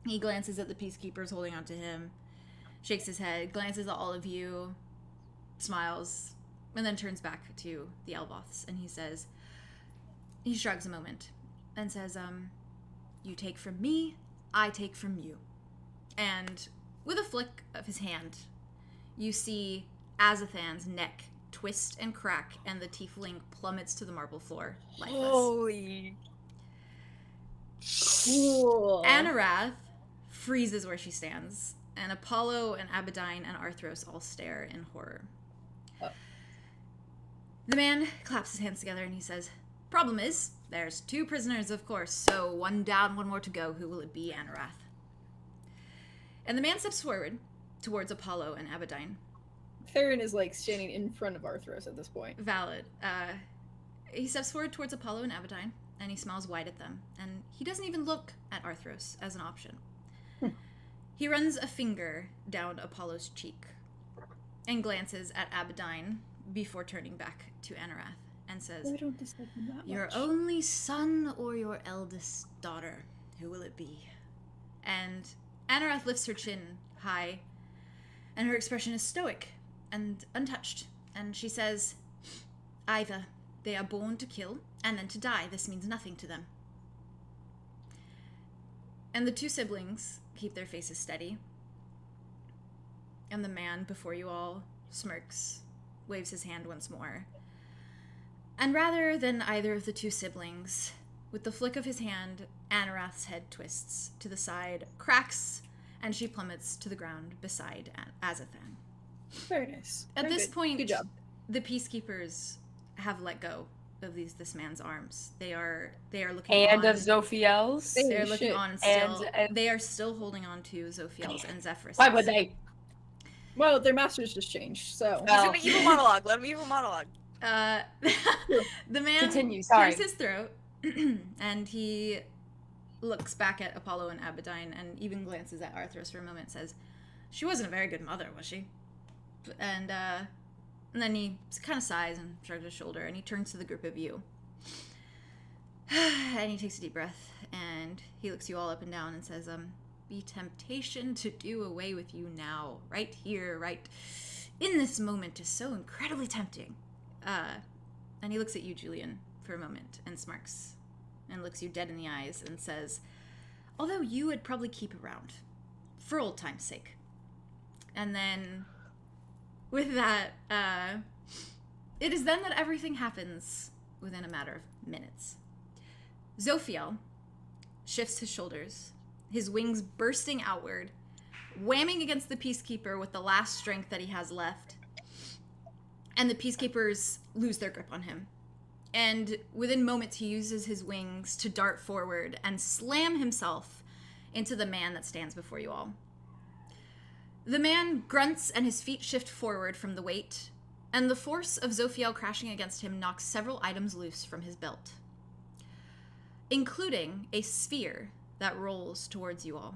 S1: He glances at the peacekeepers holding on to him, shakes his head, glances at all of you, smiles, and then turns back to the Elvoths, and he says, he shrugs a moment, and says, "You take from me, I take from you." And with a flick of his hand, you see 𝐸𝐻𝐼𝐻𝐼𝐻𝐼𝐻 neck twist and crack, and the tiefling plummets to the marble floor, lifeless.
S6: Holy.
S5: Cool.
S1: Anurath freezes where she stands, and Apollo and Abaddon and Arthros all stare in horror.
S5: Oh.
S1: The man claps his hands together and he says, "Problem is, there's 2 prisoners, of course, so 1 down, 1 more to go. Who will it be, Anurath?" And the man steps forward towards Apollo and Abaddon.
S5: Theron is like standing in front of Arthros at this point.
S1: Valid. He steps forward towards Apollo and Abaddon, and he smiles wide at them, and he doesn't even look at Arthros as an option. He runs a finger down Apollo's cheek and glances at Abaddon before turning back to Anurath and says,
S5: I don't dislike him that
S1: "Your
S5: much.
S1: only son or your eldest daughter? Who will it be?" And Anurath lifts her chin high, and her expression is stoic and untouched, and she says, "Either they are born to kill and then to die. This means nothing to them." And the 2 siblings keep their faces steady, and the man before you all smirks, waves his hand once more, and rather than either of the 2 siblings, with the flick of his hand, Anurath's head twists to the side, cracks, and she plummets to the ground beside 𝐸𝐻𝐼𝐻𝐼𝐻.
S5: Very nice.
S1: At
S5: Very
S1: this
S5: good.
S1: point,
S5: Good job.
S1: the peacekeepers have let go of this man's arms. They are looking
S4: And
S1: on.
S4: of Zophiel's.
S5: Hey,
S1: They're looking
S5: shit.
S1: on still.
S4: And-
S1: They are still holding on to Zophiel's and Zephyrus.
S4: Why would they?
S5: Well, their masters just changed, so.
S6: He's gonna evil monologue. Let him evil monologue.
S1: The man
S4: Continue, sorry.
S1: clears his throat, and he looks back at Apollo and Abaddon, and even glances at Arthros for a moment, says, "She wasn't a very good mother, was she?" And then he kind of sighs and shrugs his shoulder, and he turns to the group of you. And he takes a deep breath, and he looks you all up and down and says, "Be temptation to do away with you now, right here, right in this moment is so incredibly tempting." And he looks at you, Julien, for a moment and smirks and looks you dead in the eyes and says, "Although you would probably keep around for old time's sake." And then with that, it is then that everything happens within a matter of minutes. Zophiel shifts his shoulders, his wings bursting outward, whamming against the peacekeeper with the last strength that he has left. And the peacekeepers lose their grip on him. And within moments, he uses his wings to dart forward and slam himself into the man that stands before you all. The man grunts and his feet shift forward from the weight, and the force of 𝙍𝙬𝙀 crashing against him knocks several items loose from his belt, including a sphere that rolls towards you all.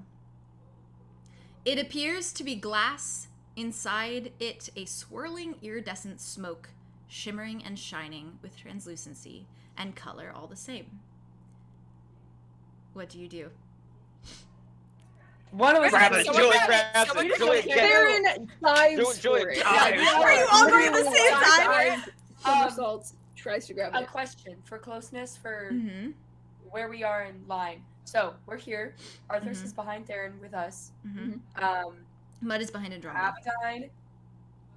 S1: It appears to be glass. Inside it, a swirling iridescent smoke, shimmering and shining with translucency and color all the same. What do you do?
S4: One of us
S3: Grab it.
S4: someone
S3: Julian
S4: grab
S3: grabs
S4: someone
S3: it.
S4: get
S3: Julian
S4: it.
S5: Baron dives
S3: Julian
S5: for it.
S3: dives.
S1: Are you all going at the same time?
S5: Somersaults, tries to grab
S4: A
S5: it.
S4: question for closeness for
S1: Mm-hmm.
S4: where we are in line. So we're here. Arthur
S1: Mhm.
S4: is behind Theron with us.
S1: Mm-hmm. Mud is behind Andromeda.
S4: Abaddon.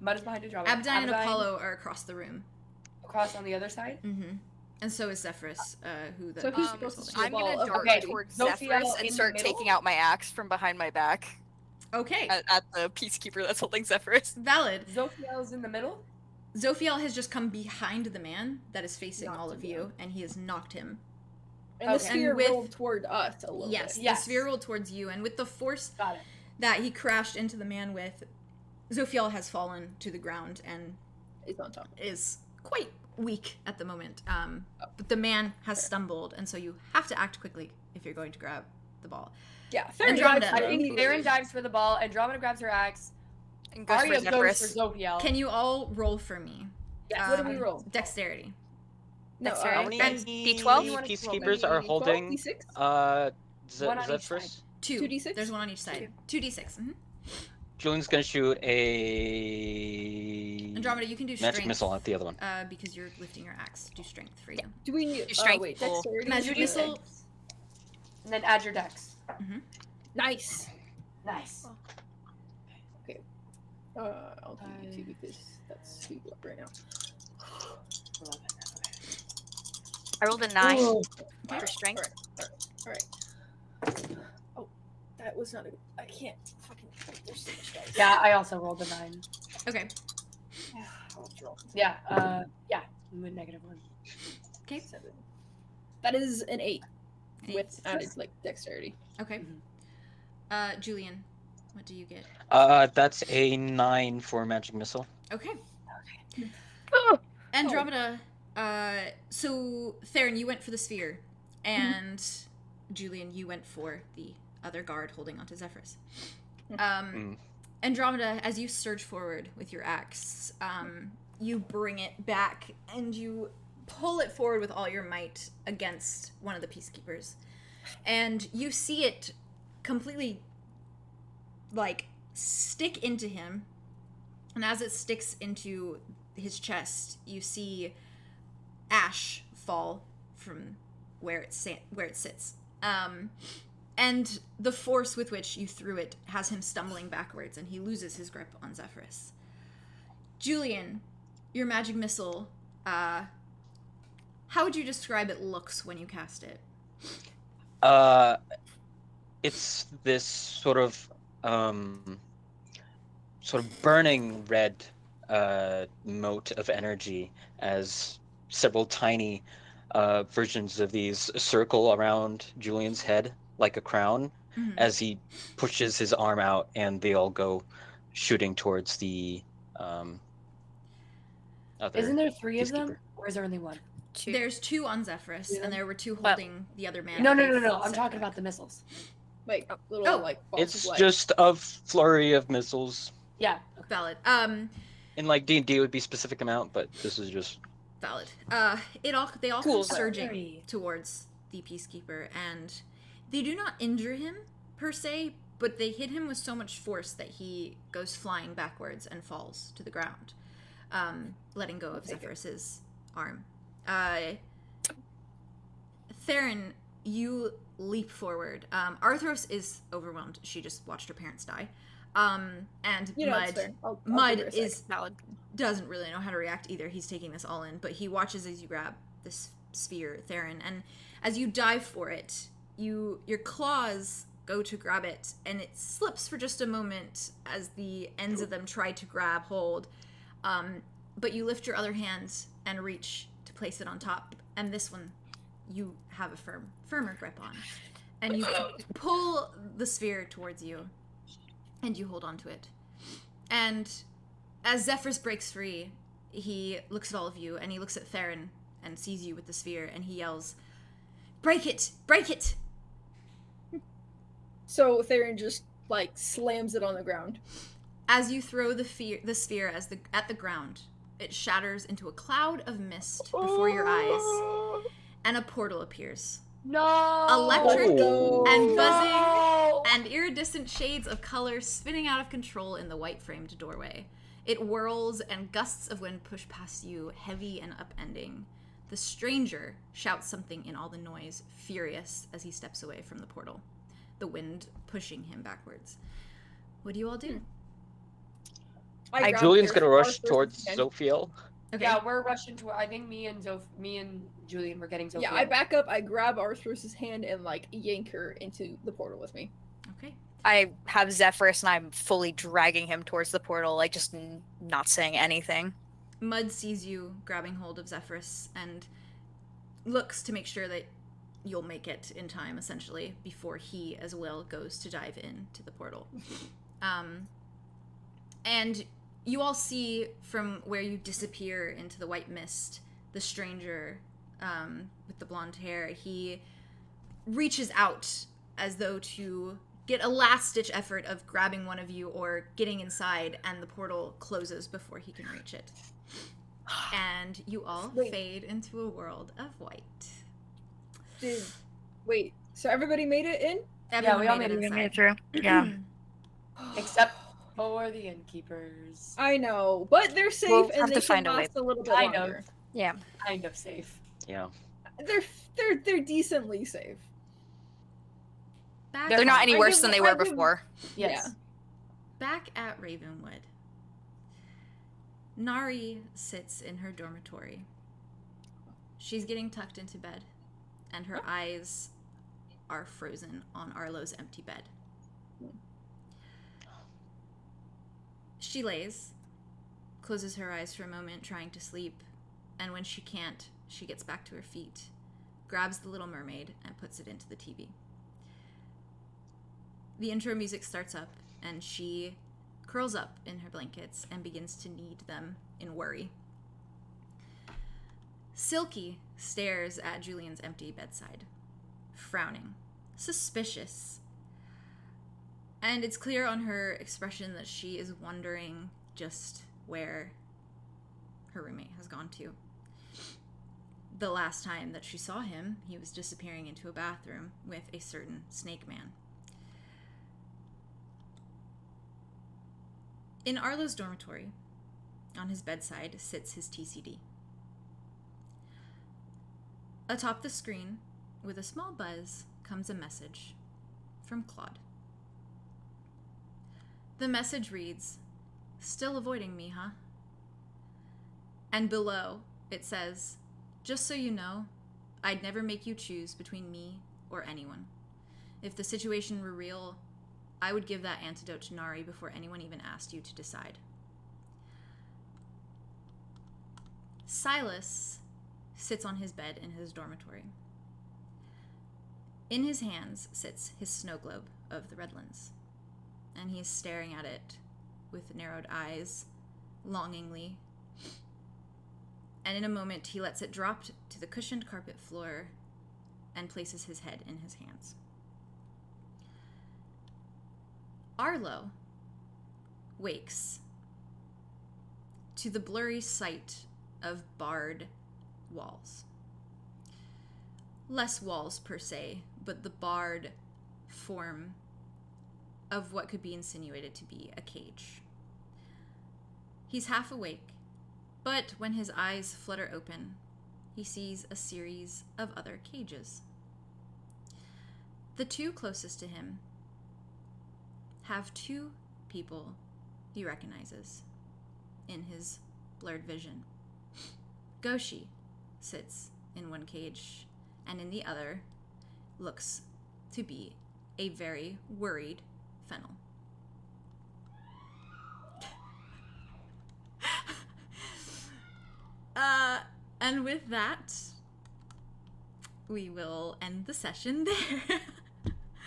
S4: Mud is behind Andromeda.
S1: Abaddon and Apollo are across the room.
S4: Across on the other side.
S1: Mm-hmm. And so is Zephyrus, who the
S5: So who's
S1: Zephyrus
S5: supposed to
S1: holding.
S5: see the
S6: I'm
S5: ball?
S6: gonna dart
S4: Okay,
S6: towards
S4: Zophiel
S6: Zephyrus
S4: in
S6: and
S4: the
S6: start
S4: middle?
S6: taking out my axe from behind my back
S1: Okay,
S6: at the peacekeeper that's holding Zephyrus.
S1: valid.
S4: Zophiel's in the middle.
S1: 𝙍𝙬𝙀 has just come behind the man that is facing
S4: Knocked
S1: all
S4: him
S1: of you, and he has knocked him.
S5: And the
S4: Okay.
S5: sphere
S1: And with-
S5: rolled toward us a little
S1: Yes,
S5: bit.
S1: the sphere rolled towards you, and with the force
S4: Got it.
S1: that he crashed into the man with, 𝙍𝙬𝙀 has fallen to the ground and
S5: It's on top.
S1: is quite weak at the moment. But the man has stumbled, and so you have to act quickly if you're going to grab the ball.
S5: Yeah,
S1: Andromeda.
S4: I think Theron dives for the ball. Andromeda grabs her axe.
S6: And goes
S4: Arya
S6: for
S4: goes for
S6: Zephyrus.
S4: Zophiel.
S1: Can you all roll for me?
S4: Yes.
S5: What do we roll?
S1: Dexterity.
S5: No,
S6: Dexterity.
S3: How many
S6: And D12?
S3: peacekeepers are holding
S5: D6?
S4: One on each
S3: Zephyrus?
S1: 2d6?
S5: 2d6?
S1: There's one on each side. 2d6. Mm-hmm.
S3: Julian's gonna shoot a
S1: Andromeda, you can do
S3: magic
S1: strength.
S3: missile at the other one.
S1: Because you're lifting your axe. Do strength for you.
S5: Do we need
S6: strength
S5: wait,
S6: roll.
S5: dexterity?
S1: Magic
S4: do
S1: missile.
S4: And then add your dex.
S5: Nice.
S4: Nice.
S5: I'll do you two because that's who you up right now.
S6: I rolled a 9
S5: Oh,
S6: for strength.
S5: Alright. Oh, that was not a. I can't fucking. There's so much dice.
S4: Yeah, I also rolled a 9.
S1: Okay.
S5: I'll draw.
S4: Yeah. Yeah. With -1.
S1: Okay.
S5: 7. That is an 8
S1: Eight.
S5: with added like dexterity.
S1: Okay.
S4: Mhm.
S1: Julian, what do you get?
S3: That's a 9 for magic missile.
S1: Okay.
S5: Oh.
S1: Andromeda, so Theron, you went for the sphere, and Julien, you went for the other guard holding onto Zephyrus. Andromeda, as you surge forward with your axe, you bring it back and you pull it forward with all your might against one of the peacekeepers. And you see it completely, like, stick into him. And as it sticks into his chest, you see ash fall from where it sits. And the force with which you threw it has him stumbling backwards, and he loses his grip on Zephyrus. Julien, your magic missile, how would you describe it looks when you cast it?
S3: It's this sort of burning red mote of energy as several tiny versions of these circle around Julian's head like a crown as he pushes his arm out, and they all go shooting towards the other
S4: Isn't there 3 of them?
S3: peacekeeper.
S4: Or is there only 1?
S6: 2.
S1: There's 2 on Zephyrus,
S4: Yeah.
S1: and there were 2
S6: Well,
S1: holding the other man.
S4: No.
S1: They
S4: I'm
S1: set
S4: talking
S1: back.
S4: about the missiles.
S5: Like little
S1: Oh.
S5: like balls
S3: It's
S5: of light.
S3: just a flurry of missiles.
S4: Yeah.
S1: Valid.
S3: In like D&D it would be specific amount, but this is just
S1: Valid. They all
S6: Cool.
S1: come surging
S4: Sorry.
S1: towards the peacekeeper, and they do not injure him per se, but they hit him with so much force that he goes flying backwards and falls to the ground, letting go of Zephyrus's arm. Theron, you leap forward. Arthros is overwhelmed. She just watched her parents die. And
S5: You know, it's
S1: Mud
S5: fair. I'll
S1: Mud
S5: give her a sec.
S1: is
S6: Valid.
S1: doesn't really know how to react either. He's taking this all in, but he watches as you grab this sphere, Theron, and as you dive for it, your claws go to grab it, and it slips for just a moment as the ends of them try to grab hold. But you lift your other hand and reach to place it on top, and this one you have a firmer grip on, and you pull the sphere towards you, and you hold on to it. And as Zephyrus breaks free, he looks at all of you, and he looks at Theron and sees you with the sphere, and he yells, "Break it! Break it!"
S5: So Theron just, like, slams it on the ground.
S1: As you throw the sphere at the ground, it shatters into a cloud of mist before your eyes, and a portal appears.
S4: No!
S1: Electric
S5: Oh.
S1: and buzzing
S4: No!
S1: and iridescent shades of color spinning out of control in the white-framed doorway. It whirls, and gusts of wind push past you, heavy and upending. The stranger shouts something in all the noise, furious as he steps away from the portal, the wind pushing him backwards. What do you all do?
S3: Julian's gonna rush towards Zophiel.
S1: Okay.
S4: Yeah, we're rushing to. I think me and Julian were getting Zophiel.
S5: Yeah, I back up, I grab Arthros' hand and, like, yank her into the portal with me.
S1: Okay.
S6: I have Zephyrus and I'm fully dragging him towards the portal, like just not saying anything.
S1: Mud sees you grabbing hold of Zephyrus and looks to make sure that you'll make it in time, essentially, before he as well goes to dive into the portal. And you all see from where you disappear into the white mist, the stranger with the blonde hair. He reaches out as though to get a last-ditch effort of grabbing one of you or getting inside, and the portal closes before he can reach it. And you all fade into a world of white.
S5: Wait, so everybody made it in?
S1: Everyone
S4: we all
S1: made it
S6: We
S1: inside.
S6: made it through. Yeah.
S4: Except for the innkeepers.
S5: I know, but they're safe
S6: We'll have
S5: and they
S6: to
S5: can
S6: find a way.
S5: last a little bit
S4: Kind
S5: longer.
S4: of.
S6: Yeah.
S4: Kind of safe.
S3: Yeah.
S5: They're decently safe.
S1: Back
S6: They're not
S1: at-
S6: any worse than they were before.
S4: Yes.
S5: Yeah.
S1: Back at Ravenwood, Nari sits in her dormitory. She's getting tucked into bed, and her eyes are frozen on Arlow's empty bed. She lays, closes her eyes for a moment, trying to sleep, and when she can't, she gets back to her feet, grabs the Little Mermaid, and puts it into the TV. The intro music starts up, and she curls up in her blankets and begins to knead them in worry. Silky stares at Julian's empty bedside, frowning, suspicious. And it's clear on her expression that she is wondering just where her roommate has gone to. The last time that she saw him, he was disappearing into a bathroom with a certain snake man. In Arlo's dormitory, on his bedside, sits his TCD. Atop the screen, with a small buzz, comes a message from Claude. The message reads, "Still avoiding me, huh?" And below, it says, "Just so you know, I'd never make you choose between me or anyone. If the situation were real, I would give that antidote to Nari before anyone even asked you to decide." Silas sits on his bed in his dormitory. In his hands sits his snow globe of the Redlands, and he is staring at it with narrowed eyes, longingly. And in a moment, he lets it drop to the cushioned carpet floor and places his head in his hands. Arlow wakes to the blurry sight of barred walls. Less walls per se, but the barred form of what could be insinuated to be a cage. He's half awake, but when his eyes flutter open, he sees a series of other cages. The two closest to him have two people he recognizes in his blurred vision. 𝙍𝙖 sits in one cage, and in the other looks to be a very worried Fennel. And with that, we will end the session there.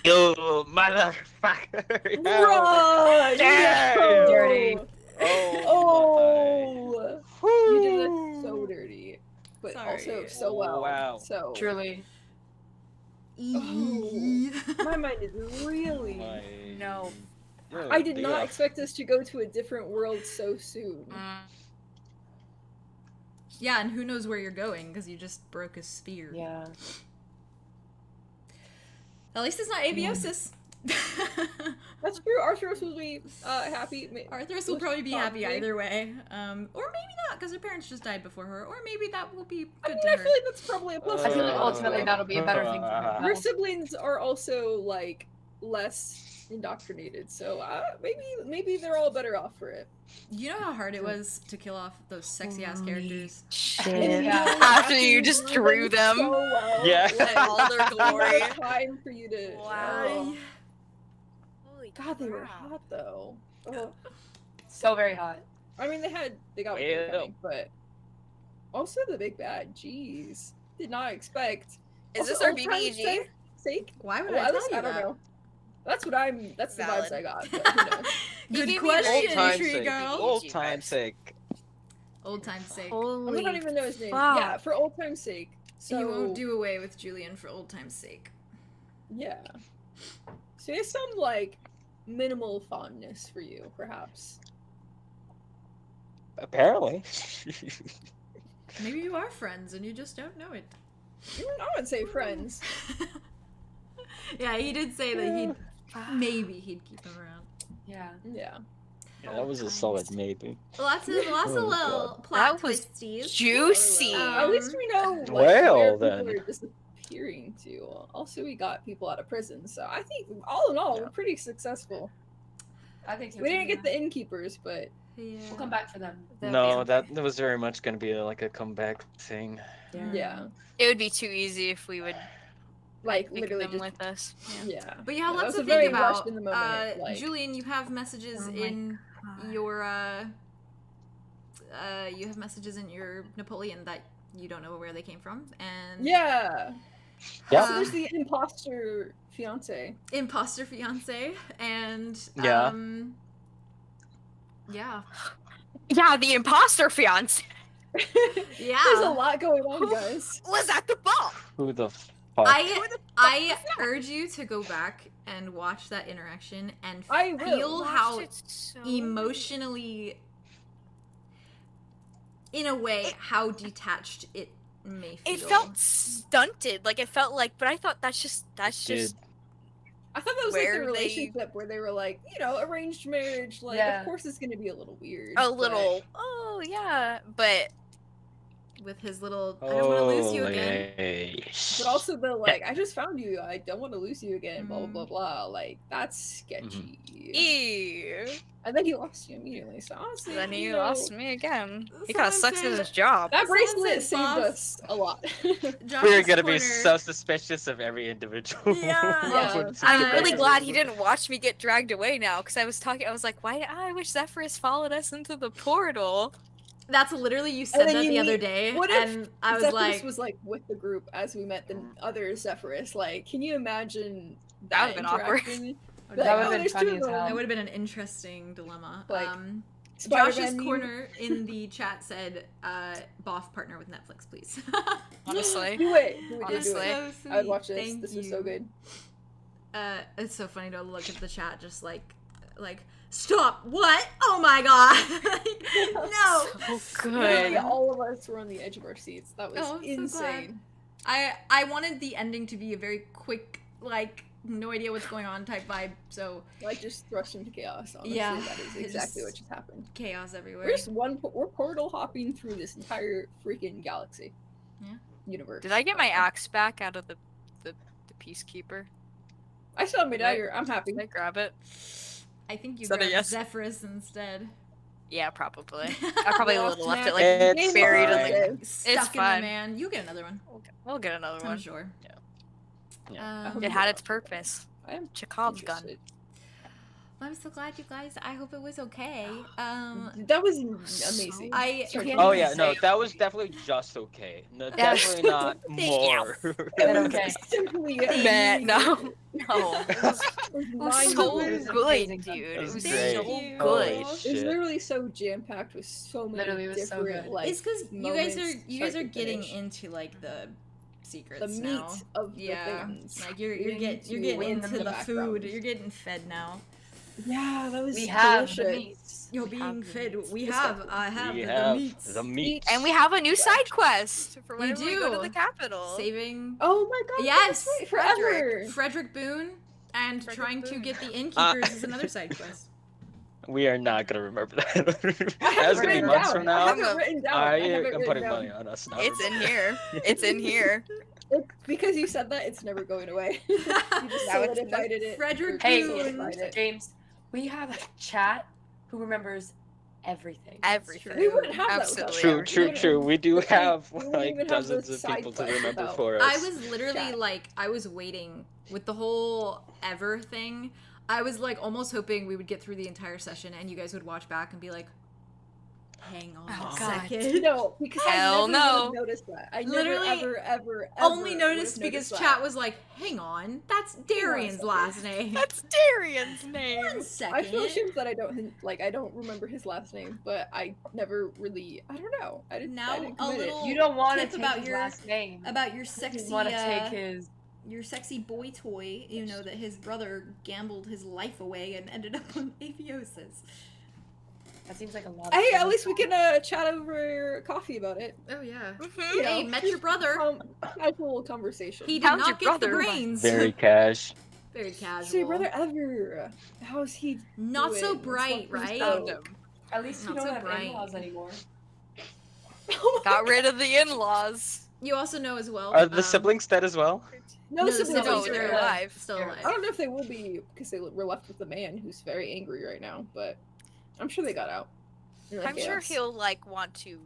S3: You motherfucker!
S5: Run!
S3: Damn!
S5: No!
S6: Dirty.
S3: Oh,
S5: Oh!
S3: my. Whew.
S5: You did it so dirty, but also
S1: Sorry.
S5: so well.
S3: Wow.
S5: So
S4: Truly.
S5: my mind is really.
S6: No.
S5: I did not expect us to go to a different world so soon.
S1: Yeah, and who knows where you're going because you just broke a spear.
S4: Yeah.
S1: At least it's not aviosis.
S5: That's true. Arthros will be happy.
S1: Arthros will probably be happy either way. Or maybe not, because her parents just died before her. Or maybe that will be good to
S5: I
S1: her.
S5: feel like that's probably a plus.
S4: I feel like ultimately that'll be a better thing for her.
S5: Her siblings are also like less indoctrinated, so maybe they're all better off for it.
S1: You know how hard it was to kill off those sexy ass characters?
S6: Shit.
S4: Yeah.
S6: After you just drew them.
S5: So well.
S3: Yeah.
S6: In all their glory.
S5: Time for you to.
S6: Wow. Holy
S5: God, they were
S6: crap.
S5: hot though. Oh.
S4: So very hot.
S5: I mean, they got what they were coming, but also the big bad. Jeez, did not expect.
S6: Is
S5: Also,
S6: this our
S5: old times
S6: BBEG?
S5: sake?
S1: Why would
S5: Well,
S1: I
S5: at
S1: tell
S5: least
S1: you
S5: I don't
S1: that?
S5: know. That's what I'm. That's the
S6: Valid.
S5: vibes I got. But who knows?
S6: He
S1: Good
S6: gave me
S1: question,
S6: very
S3: Old time's
S1: Tree
S3: sake.
S1: Girl.
S3: Old time's sake.
S1: Old time's sake.
S6: Holy
S5: I don't even know his name.
S6: fuck.
S5: Yeah, for old time's sake. So
S1: You won't do away with Julien for old time's sake.
S5: Yeah. So he has some like minimal fondness for you, perhaps.
S3: Apparently.
S1: Maybe you are friends and you just don't know it.
S5: I would say friends.
S1: Yeah, he did say that maybe he'd keep him around.
S4: Yeah.
S5: Yeah.
S3: Yeah, that was a solid maybe.
S1: Lots of
S3: Oh,
S1: little
S3: God.
S1: plot
S6: That was
S1: twisties.
S6: juicy.
S5: At least we know like,
S3: Well,
S5: where
S3: then.
S5: people are disappearing to. Also, we got people out of prison, so I think all in all, we're pretty successful.
S4: I think so.
S5: We didn't
S4: too,
S5: get the innkeepers, but
S1: Yeah.
S4: We'll come back for them.
S3: No, that was very much going to be like a comeback thing.
S5: yeah,
S6: It would be too easy if we would
S5: like
S6: take
S5: literally
S6: them
S5: just
S6: with us.
S5: yeah.
S1: But you have
S5: Yeah, that
S1: lots
S5: was
S1: to
S5: a very
S1: think about.
S5: rushed in the moment, like-
S1: Julien, you have messages
S6: Oh my
S1: in
S6: God.
S1: your Napoleon that you don't know where they came from, and
S5: Yeah.
S3: Yeah.
S5: So there's the imposter fiance.
S1: imposter fiance, and
S3: Yeah.
S1: yeah,
S6: Yeah, the imposter fiance
S1: yeah.
S5: There's a lot going on, guys.
S6: was at the ball.
S3: Who the fuck?
S1: I urge you to go back and watch that interaction and
S5: I will.
S1: feel how
S6: So...
S1: emotionally, in a way, how detached it may feel.
S6: It felt stunted. Like it felt like, but I thought that's just
S3: Dude.
S5: I thought that was like
S6: Where
S5: the
S6: they-
S5: relationship where they were like, arranged marriage. Like,
S4: Yeah.
S5: of course it's gonna be a little weird.
S6: a
S5: but-
S6: little. Oh yeah, but
S1: with his little, I don't want to lose you again.
S5: But also the like, I just found you. I don't want to lose you again. Blah blah
S1: Mm.
S5: blah blah. Like that's sketchy.
S6: ew.
S5: And then he lost you immediately. So honestly,
S6: Then he
S5: you know,
S6: lost me again. He
S1: Someone
S6: kind of sucks
S1: said-
S6: at his job.
S5: That
S1: Someone
S5: bracelet
S1: said,
S5: saved
S1: "Boss."
S5: us a lot.
S1: Josh's
S3: We're gonna be
S1: corner-
S3: so suspicious of every individual.
S1: Yeah.
S3: Once
S6: I'm
S3: you
S6: really
S3: get
S6: glad
S3: back.
S6: he didn't watch me get dragged away now, because I was like, why? I wish Zephyrus followed us into the portal.
S1: That's literally you said
S5: then
S1: that
S5: you
S1: the other
S5: meet-
S1: day,
S5: what if
S1: and I was
S5: Zephyrus
S1: like,
S5: was like with the group as we met the other Zephyrus. Like, can you imagine
S6: That would've been awkward.
S5: interaction?
S1: That
S5: Like,
S4: That would've
S5: oh,
S4: been
S5: there's
S4: funny
S5: two of
S4: as hell.
S5: them.
S1: that would have been an interesting dilemma.
S5: Like,
S1: Josh's
S5: Spider-Man, you-
S1: corner in the chat said, "Boff partner with Netflix, please."
S6: Honestly.
S5: Do it. Do it.
S6: Honestly.
S5: Do it.
S1: So sweet.
S5: I would watch this.
S1: Thank
S5: This
S1: you.
S5: was so good.
S1: It's so funny to look at the chat, just like, stop! What? Oh my god! Like, no.
S6: So
S5: Literally,
S6: good.
S5: all of us were on the edge of our seats. That was
S1: Oh, I'm so
S5: insane.
S1: I wanted the ending to be a very quick, like, no idea what's going on type vibe. So
S5: Like just thrust into chaos. Honestly,
S1: Yeah,
S5: that is
S1: it
S5: exactly
S1: just-
S5: what just happened.
S1: chaos everywhere.
S5: We're just we're portal hopping through this entire freaking galaxy.
S1: Yeah.
S5: Universe.
S6: Did I get my axe back out of the peacekeeper?
S5: I still have my dagger. I'm happy.
S6: Did I grab it?
S1: I think you
S6: Is that a
S1: grabbed
S6: yes?
S1: Zephyrus instead.
S6: Yeah, probably. I probably
S5: Lost
S6: little left it
S5: match.
S6: like
S3: It's
S6: buried in
S3: fine.
S6: the.
S1: Stuck in
S6: fine.
S1: the man. You get another one.
S6: We'll get another
S1: I'm
S6: one.
S1: sure.
S3: Yeah.
S1: Um,
S6: It had its purpose.
S5: I am
S6: Chekhov's gun.
S5: interested.
S1: I'm so glad, you guys. I hope it was okay.
S5: That was amazing.
S3: Oh yeah, no, that was definitely just okay. No, definitely not
S1: Thank you.
S3: more.
S4: Okay.
S5: Simply
S6: Man, no.
S5: amazing.
S6: No. It was so
S4: It was
S6: good,
S4: amazing,
S6: dude. It
S3: That's
S6: was
S3: great.
S6: so
S1: you.
S6: good.
S3: Holy
S5: It was
S3: shit.
S5: literally so jam-packed with so many
S4: Literally, it was so
S5: different
S4: good.
S5: like
S1: It's because you guys are getting
S5: into
S1: into like the secrets
S5: the meat
S1: now.
S5: of
S1: Yeah,
S5: the things.
S1: like you're
S5: Getting
S1: getting
S5: into
S1: into
S5: the
S1: the
S5: background.
S1: food. You're getting fed now.
S5: Yeah, that was
S4: We have the
S5: delicious.
S4: meats.
S1: You're being fed.
S5: Respectfully.
S1: I have
S3: We
S1: the
S3: have
S1: meats.
S3: the meat.
S6: And we have a new side quest for
S1: We
S6: whenever we go to
S1: do.
S6: the capital.
S1: Saving.
S5: Oh my god,
S1: Yes,
S5: that's right, forever.
S1: Frederick Boone, and
S6: Frederick
S1: trying to
S6: Boone.
S1: get the innkeepers is another side quest.
S3: We are not gonna remember that.
S5: I have
S3: That's
S5: it
S3: gonna be
S5: written
S3: months
S5: down.
S3: from
S5: I
S3: now.
S5: have it written down.
S3: I
S5: have it
S3: am
S5: written
S3: putting
S5: down.
S3: money on us now.
S6: It's in here. It's in here.
S5: It's because you said that, it's never going away. You just
S6: Now it's
S5: solidified it.
S1: Frederick
S4: Hey,
S1: Boone.
S4: James, we have a chat who remembers everything.
S6: Everything.
S5: We wouldn't have that without
S6: Absolutely.
S3: True. We do
S5: wouldn't-
S3: have
S5: we wouldn't
S3: like
S5: even have
S3: dozens
S5: the
S3: of
S5: side
S3: people to
S5: quest
S3: remember
S5: without-
S3: for us.
S1: I was literally
S5: Chat.
S1: like, I was waiting with the whole ever thing. I was like almost hoping we would get through the entire session and you guys would watch back and be like, hang on
S6: Oh,
S1: a
S6: God.
S1: second.
S5: No, because
S6: Hell
S5: I never
S6: no.
S5: would have noticed that. I
S1: Literally,
S5: never, ever
S1: Only
S5: would
S1: noticed
S5: have
S1: because
S5: noticed
S1: chat
S5: that.
S1: was like, hang on, that's Darian's
S5: second.
S1: last name.
S6: That's Darian's name.
S1: 1 second.
S5: I feel ashamed that I don't remember his last name, but I never really, I don't know. I didn't
S1: Now,
S5: commit
S1: a
S5: it.
S1: little
S4: You don't want to
S1: tip
S4: take
S1: about
S4: his
S1: your-
S4: last name.
S1: about your
S4: You
S1: sexy
S4: want to take his.
S1: your sexy boy toy. You know that his brother gambled his life away and ended up on aphiosis.
S4: That seems like a lot.
S5: Hey,
S4: of
S5: at least we can chat over coffee about it.
S1: Oh yeah.
S6: Mhm.
S1: Hey, met your brother.
S5: Casual conversation.
S1: He did
S6: Found
S1: not
S6: your
S1: get the
S6: brother.
S1: brains.
S3: Very cash.
S1: Very casual.
S5: Say, brother ever. How's he?
S1: Not so
S5: doing?
S1: bright,
S5: What's
S1: right?
S6: Found him.
S4: At least you
S1: Not
S4: don't
S1: so
S4: have
S1: bright.
S4: in-laws anymore.
S5: Oh my
S6: Got rid of the in-laws.
S1: You also know as well.
S3: Are the siblings dead as well?
S5: No,
S1: the
S5: siblings
S1: siblings
S5: are
S1: are
S5: dead.
S6: alive.
S1: Still alive.
S5: I don't know if they will be because they were left with the man who's very angry right now, but I'm sure they got out. in the
S6: I'm sure
S5: chaos.
S6: he'll want to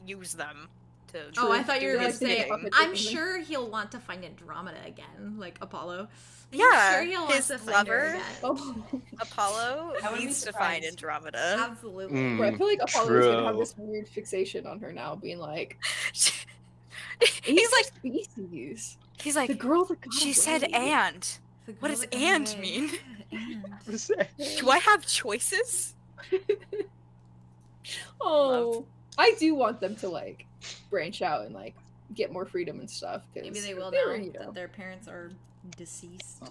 S6: use them to.
S1: Oh, I thought you were
S6: do
S1: gonna
S6: his
S1: say.
S6: bidding.
S1: I'm sure he'll want to find Andromeda again, like Apollo. I'm
S6: Yeah,
S1: sure he'll want
S6: his
S1: to find her
S6: lover.
S1: again.
S5: Oh,
S6: Apollo
S4: I wouldn't be
S6: needs to find
S4: surprised.
S6: Andromeda.
S1: Absolutely.
S3: Mm.
S5: bro, I feel like Apollo's gonna have
S3: True.
S5: this weird fixation on her now, being like,
S6: he's like,
S5: species.
S6: he's
S5: The
S6: like.
S5: girl that got
S6: She
S5: away.
S6: said "and."
S1: The
S6: What
S1: girl
S6: does
S1: that got
S6: and
S1: away.
S6: mean?
S1: And.
S6: Do I have choices?
S5: Oh, I do want them to like branch out and like get more freedom and stuff. 'Cause
S1: Maybe they will
S5: they
S1: now
S5: were, you know,
S1: that their parents are deceased.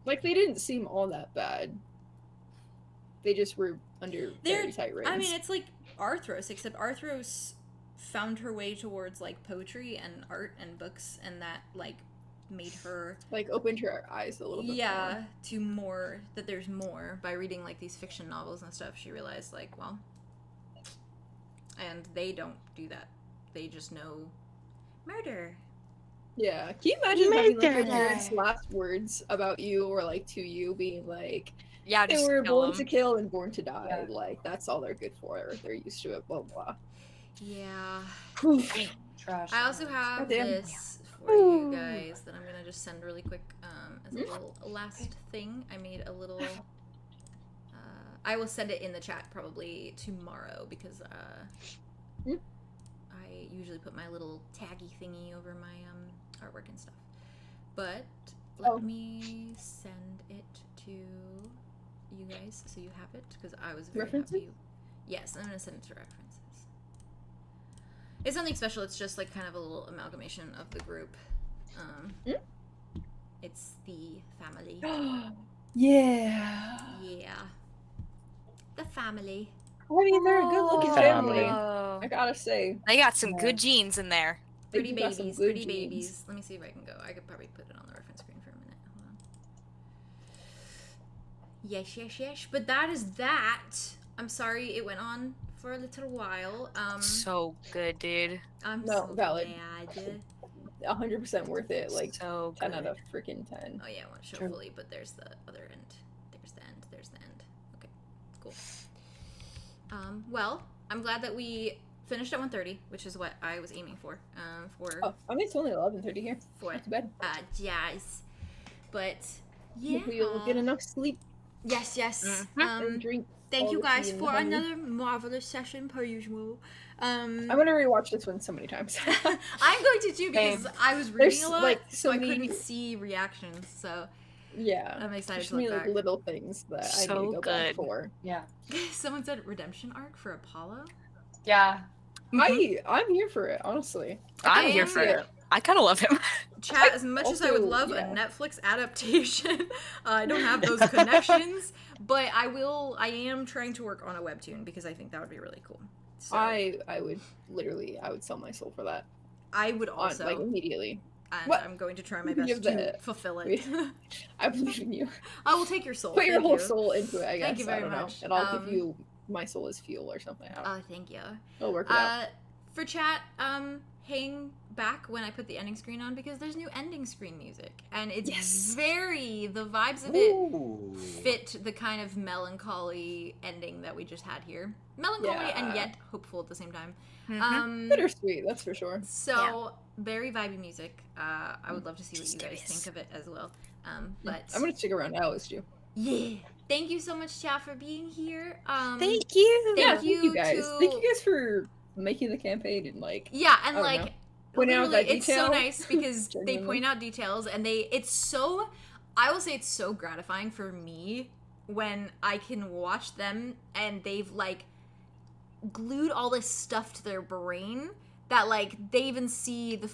S5: like they didn't seem all that bad. They just were under
S1: They're-
S5: very tight reins.
S1: I mean, it's like Arthros, except Arthros found her way towards like poetry and art and books, and that like made her
S5: like opened her eyes a little bit.
S1: yeah to more that there's more by reading like these fiction novels and stuff. She realized like, well, and they don't do that. They just know murder.
S5: Yeah. Can you imagine having like your
S6: Murder.
S5: parents' last words about you or like to you being like,
S6: Yeah,
S5: they
S6: just
S5: were
S6: kill
S5: born
S6: him.
S5: to kill and born to die.
S4: Yeah.
S5: Like that's all they're good for. They're used to it. Blah blah.
S1: Yeah.
S5: Oof.
S4: Trash.
S1: I also have
S5: Goddamn.
S1: this for you guys that I'm gonna just send really quick as a
S5: Mm.
S1: little last thing. I made a little. I will send it in the chat probably tomorrow because
S5: Mm.
S1: I usually put my little taggy thingy over my artwork and stuff. But let
S5: Oh.
S1: me send it to you guys so you have it because I was very
S5: References?
S1: happy. Yes, I'm gonna send it to references. It's nothing special. It's just like kind of a little amalgamation of the group. It's the family.
S5: Yeah.
S1: Yeah, the family.
S5: I mean, they're a good-looking family.
S6: Oh.
S5: I gotta say,
S6: They got some
S4: Yeah.
S6: good genes in there.
S5: they
S1: Pretty
S5: do got some
S1: babies,
S5: good
S1: pretty
S5: genes.
S1: babies. Let me see if I can go. I could probably put it on the reference screen for a minute. Hold on. Yes. But that is that. I'm sorry it went on for a little while.
S6: So good, dude.
S1: I'm
S5: No,
S1: so
S5: valid.
S1: glad.
S5: 100% worth it. Like
S6: so
S5: 10
S6: good.
S5: out of freaking 10.
S1: Oh yeah, I want to show
S4: True.
S1: fully, but there's the other end. There's the end. There's the end. Okay, cool. Well, I'm glad that we finished at 1:30, which is what I was aiming for.
S5: Oh, I mean, it's only 11:30 here.
S1: For
S5: Not too bad.
S1: jazz. But yeah,
S5: Hopefully you'll get enough sleep.
S1: Yes, yes.
S5: And drink
S1: Thank
S5: all
S1: you
S5: the
S1: guys
S5: tea and
S1: for
S5: honey.
S1: another marvelous session per usual.
S5: I'm gonna rewatch this one so many times.
S1: I'm going to too because
S4: Same.
S1: I was reading
S5: There's,
S1: a lot,
S5: like,
S1: so
S5: so
S1: I
S5: many-
S1: couldn't see reactions. So
S5: Yeah.
S1: I'm excited
S5: There's
S1: to
S5: so many
S1: look
S5: like
S1: back.
S5: little things that I need
S6: So
S5: to go back
S6: good.
S5: for.
S4: Yeah.
S1: Someone said redemption arc for Apollo.
S4: Yeah.
S5: I'm here for it, honestly.
S6: I'm
S1: I
S6: here
S1: am
S6: for it. I kind of love him.
S1: Chat, as much as I would
S5: Also,
S1: love
S5: yeah.
S1: a Netflix adaptation, I don't have those connections, but I am trying to work on a webtoon because I think that would be really cool. So
S5: I would sell my soul for that.
S1: I would
S5: On,
S1: also,
S5: like immediately.
S1: and
S5: What?
S1: I'm going to try my
S5: You
S1: best
S5: give
S1: to
S5: the-
S1: fulfill it.
S5: I believe in you.
S1: I will take your soul.
S5: Put your
S1: Thank
S5: whole
S1: you.
S5: soul into it, I guess.
S1: Thank you very
S5: I don't
S1: much.
S5: know. And I'll give
S1: Um,
S5: you my soul as fuel or something. I don't know.
S1: Oh, thank you.
S5: It'll work it out.
S1: For chat, hang back when I put the ending screen on because there's new ending screen music, and it's
S5: Yes.
S1: the vibes of it
S3: Ooh.
S1: fit the kind of melancholy ending that we just had here. Melancholy and
S5: Yeah.
S1: yet hopeful at the same time.
S5: Bittersweet, that's for sure.
S1: So very vibey music. I would love to see what you guys think of it as well. But
S5: I'm gonna stick around now as you.
S1: yeah, thank you so much, chat, for being here.
S6: Thank you.
S1: Thank you
S5: guys.
S1: to-
S5: Thank you guys for making the campaign and like
S1: Yeah, and
S5: I don't
S1: like
S5: know. Pointing out
S1: literally,
S5: that
S1: it's so
S5: detail.
S1: nice because they
S5: Genuinely.
S1: point out details and I will say it's so gratifying for me when I can watch them and they've like glued all this stuff to their brain that like they even see the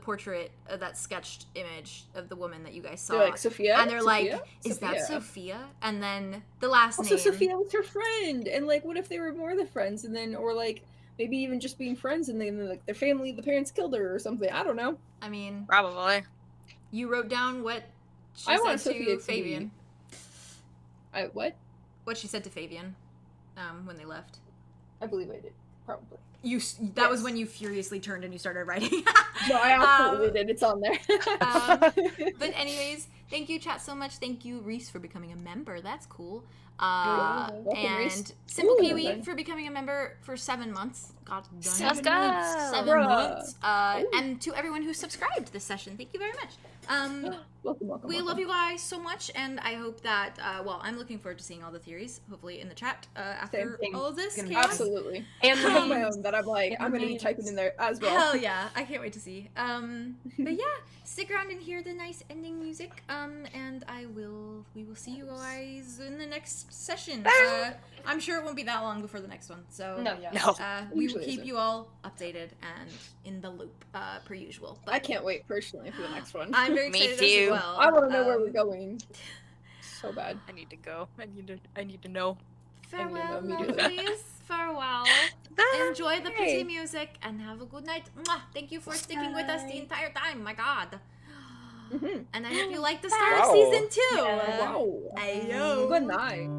S1: portrait of that sketched image of the woman that you guys saw.
S5: They're like Sophia,
S1: and they're like,
S5: Sophia?
S1: is that
S5: Sophia.
S1: Sophia? And then the last
S5: Also,
S1: name.
S5: Sophia was her friend, and like, what if they were more than friends, and then, or like, maybe even just being friends, and then like their family, the parents killed her or something. I don't know.
S1: I mean,
S6: Probably.
S1: you wrote down what she
S5: I
S1: said
S5: want
S1: to
S5: Sophia to be-
S1: Fabian.
S5: What?
S1: What she said to Fabian, when they left.
S5: I believe I did. Probably.
S1: That was
S5: Yes.
S1: when you furiously turned and you started writing.
S5: No, I absolutely did. It's on there.
S1: But anyways, thank you, chat, so much. Thank you, Reese, for becoming a member. That's cool.
S5: welcome, Reese.
S1: And Simple
S5: Ooh,
S1: Pee-wee
S5: then.
S1: for becoming a member for 7 months. God dang it.
S5: 7
S6: go.
S5: months.
S1: 7
S5: Bruh.
S1: months.
S5: Ooh.
S1: And to everyone who subscribed this session, thank you very much.
S5: Welcome.
S1: We love you guys so much, and I hope that, I'm looking forward to seeing all the theories, hopefully in the chat, after
S4: Same.
S1: all of this.
S4: Gonna be
S1: chaos.
S5: Absolutely.
S4: And
S5: I have my
S4: names.
S5: own that I'm like, I'm gonna be
S4: Names.
S5: typing in there as well.
S1: Hell yeah, I can't wait to see. But yeah, stick around and hear the nice ending music. And we will see you guys in the next session. I'm sure it won't be that long before the next one. So
S4: No, yeah.
S6: No.
S1: we will
S5: Usually
S1: keep
S5: isn't.
S1: you all updated and in the loop, per usual. But
S5: I can't wait personally for the next one.
S1: I'm very
S6: Me
S1: excited
S6: too.
S1: as well.
S5: I want to know where we're
S1: Um,
S5: going. So bad.
S6: I need to go. I need to know.
S1: Farewell,
S5: immediately.
S1: lovelies. Farewell. Enjoy the pretty music and have a good night. Mwah. Thank you for sticking with us the entire time. My God.
S5: Mhm.
S1: And I hope you like the start of
S3: Wow.
S1: season 2.
S4: Yeah.
S5: Wow.
S1: Ayo.
S5: Good night.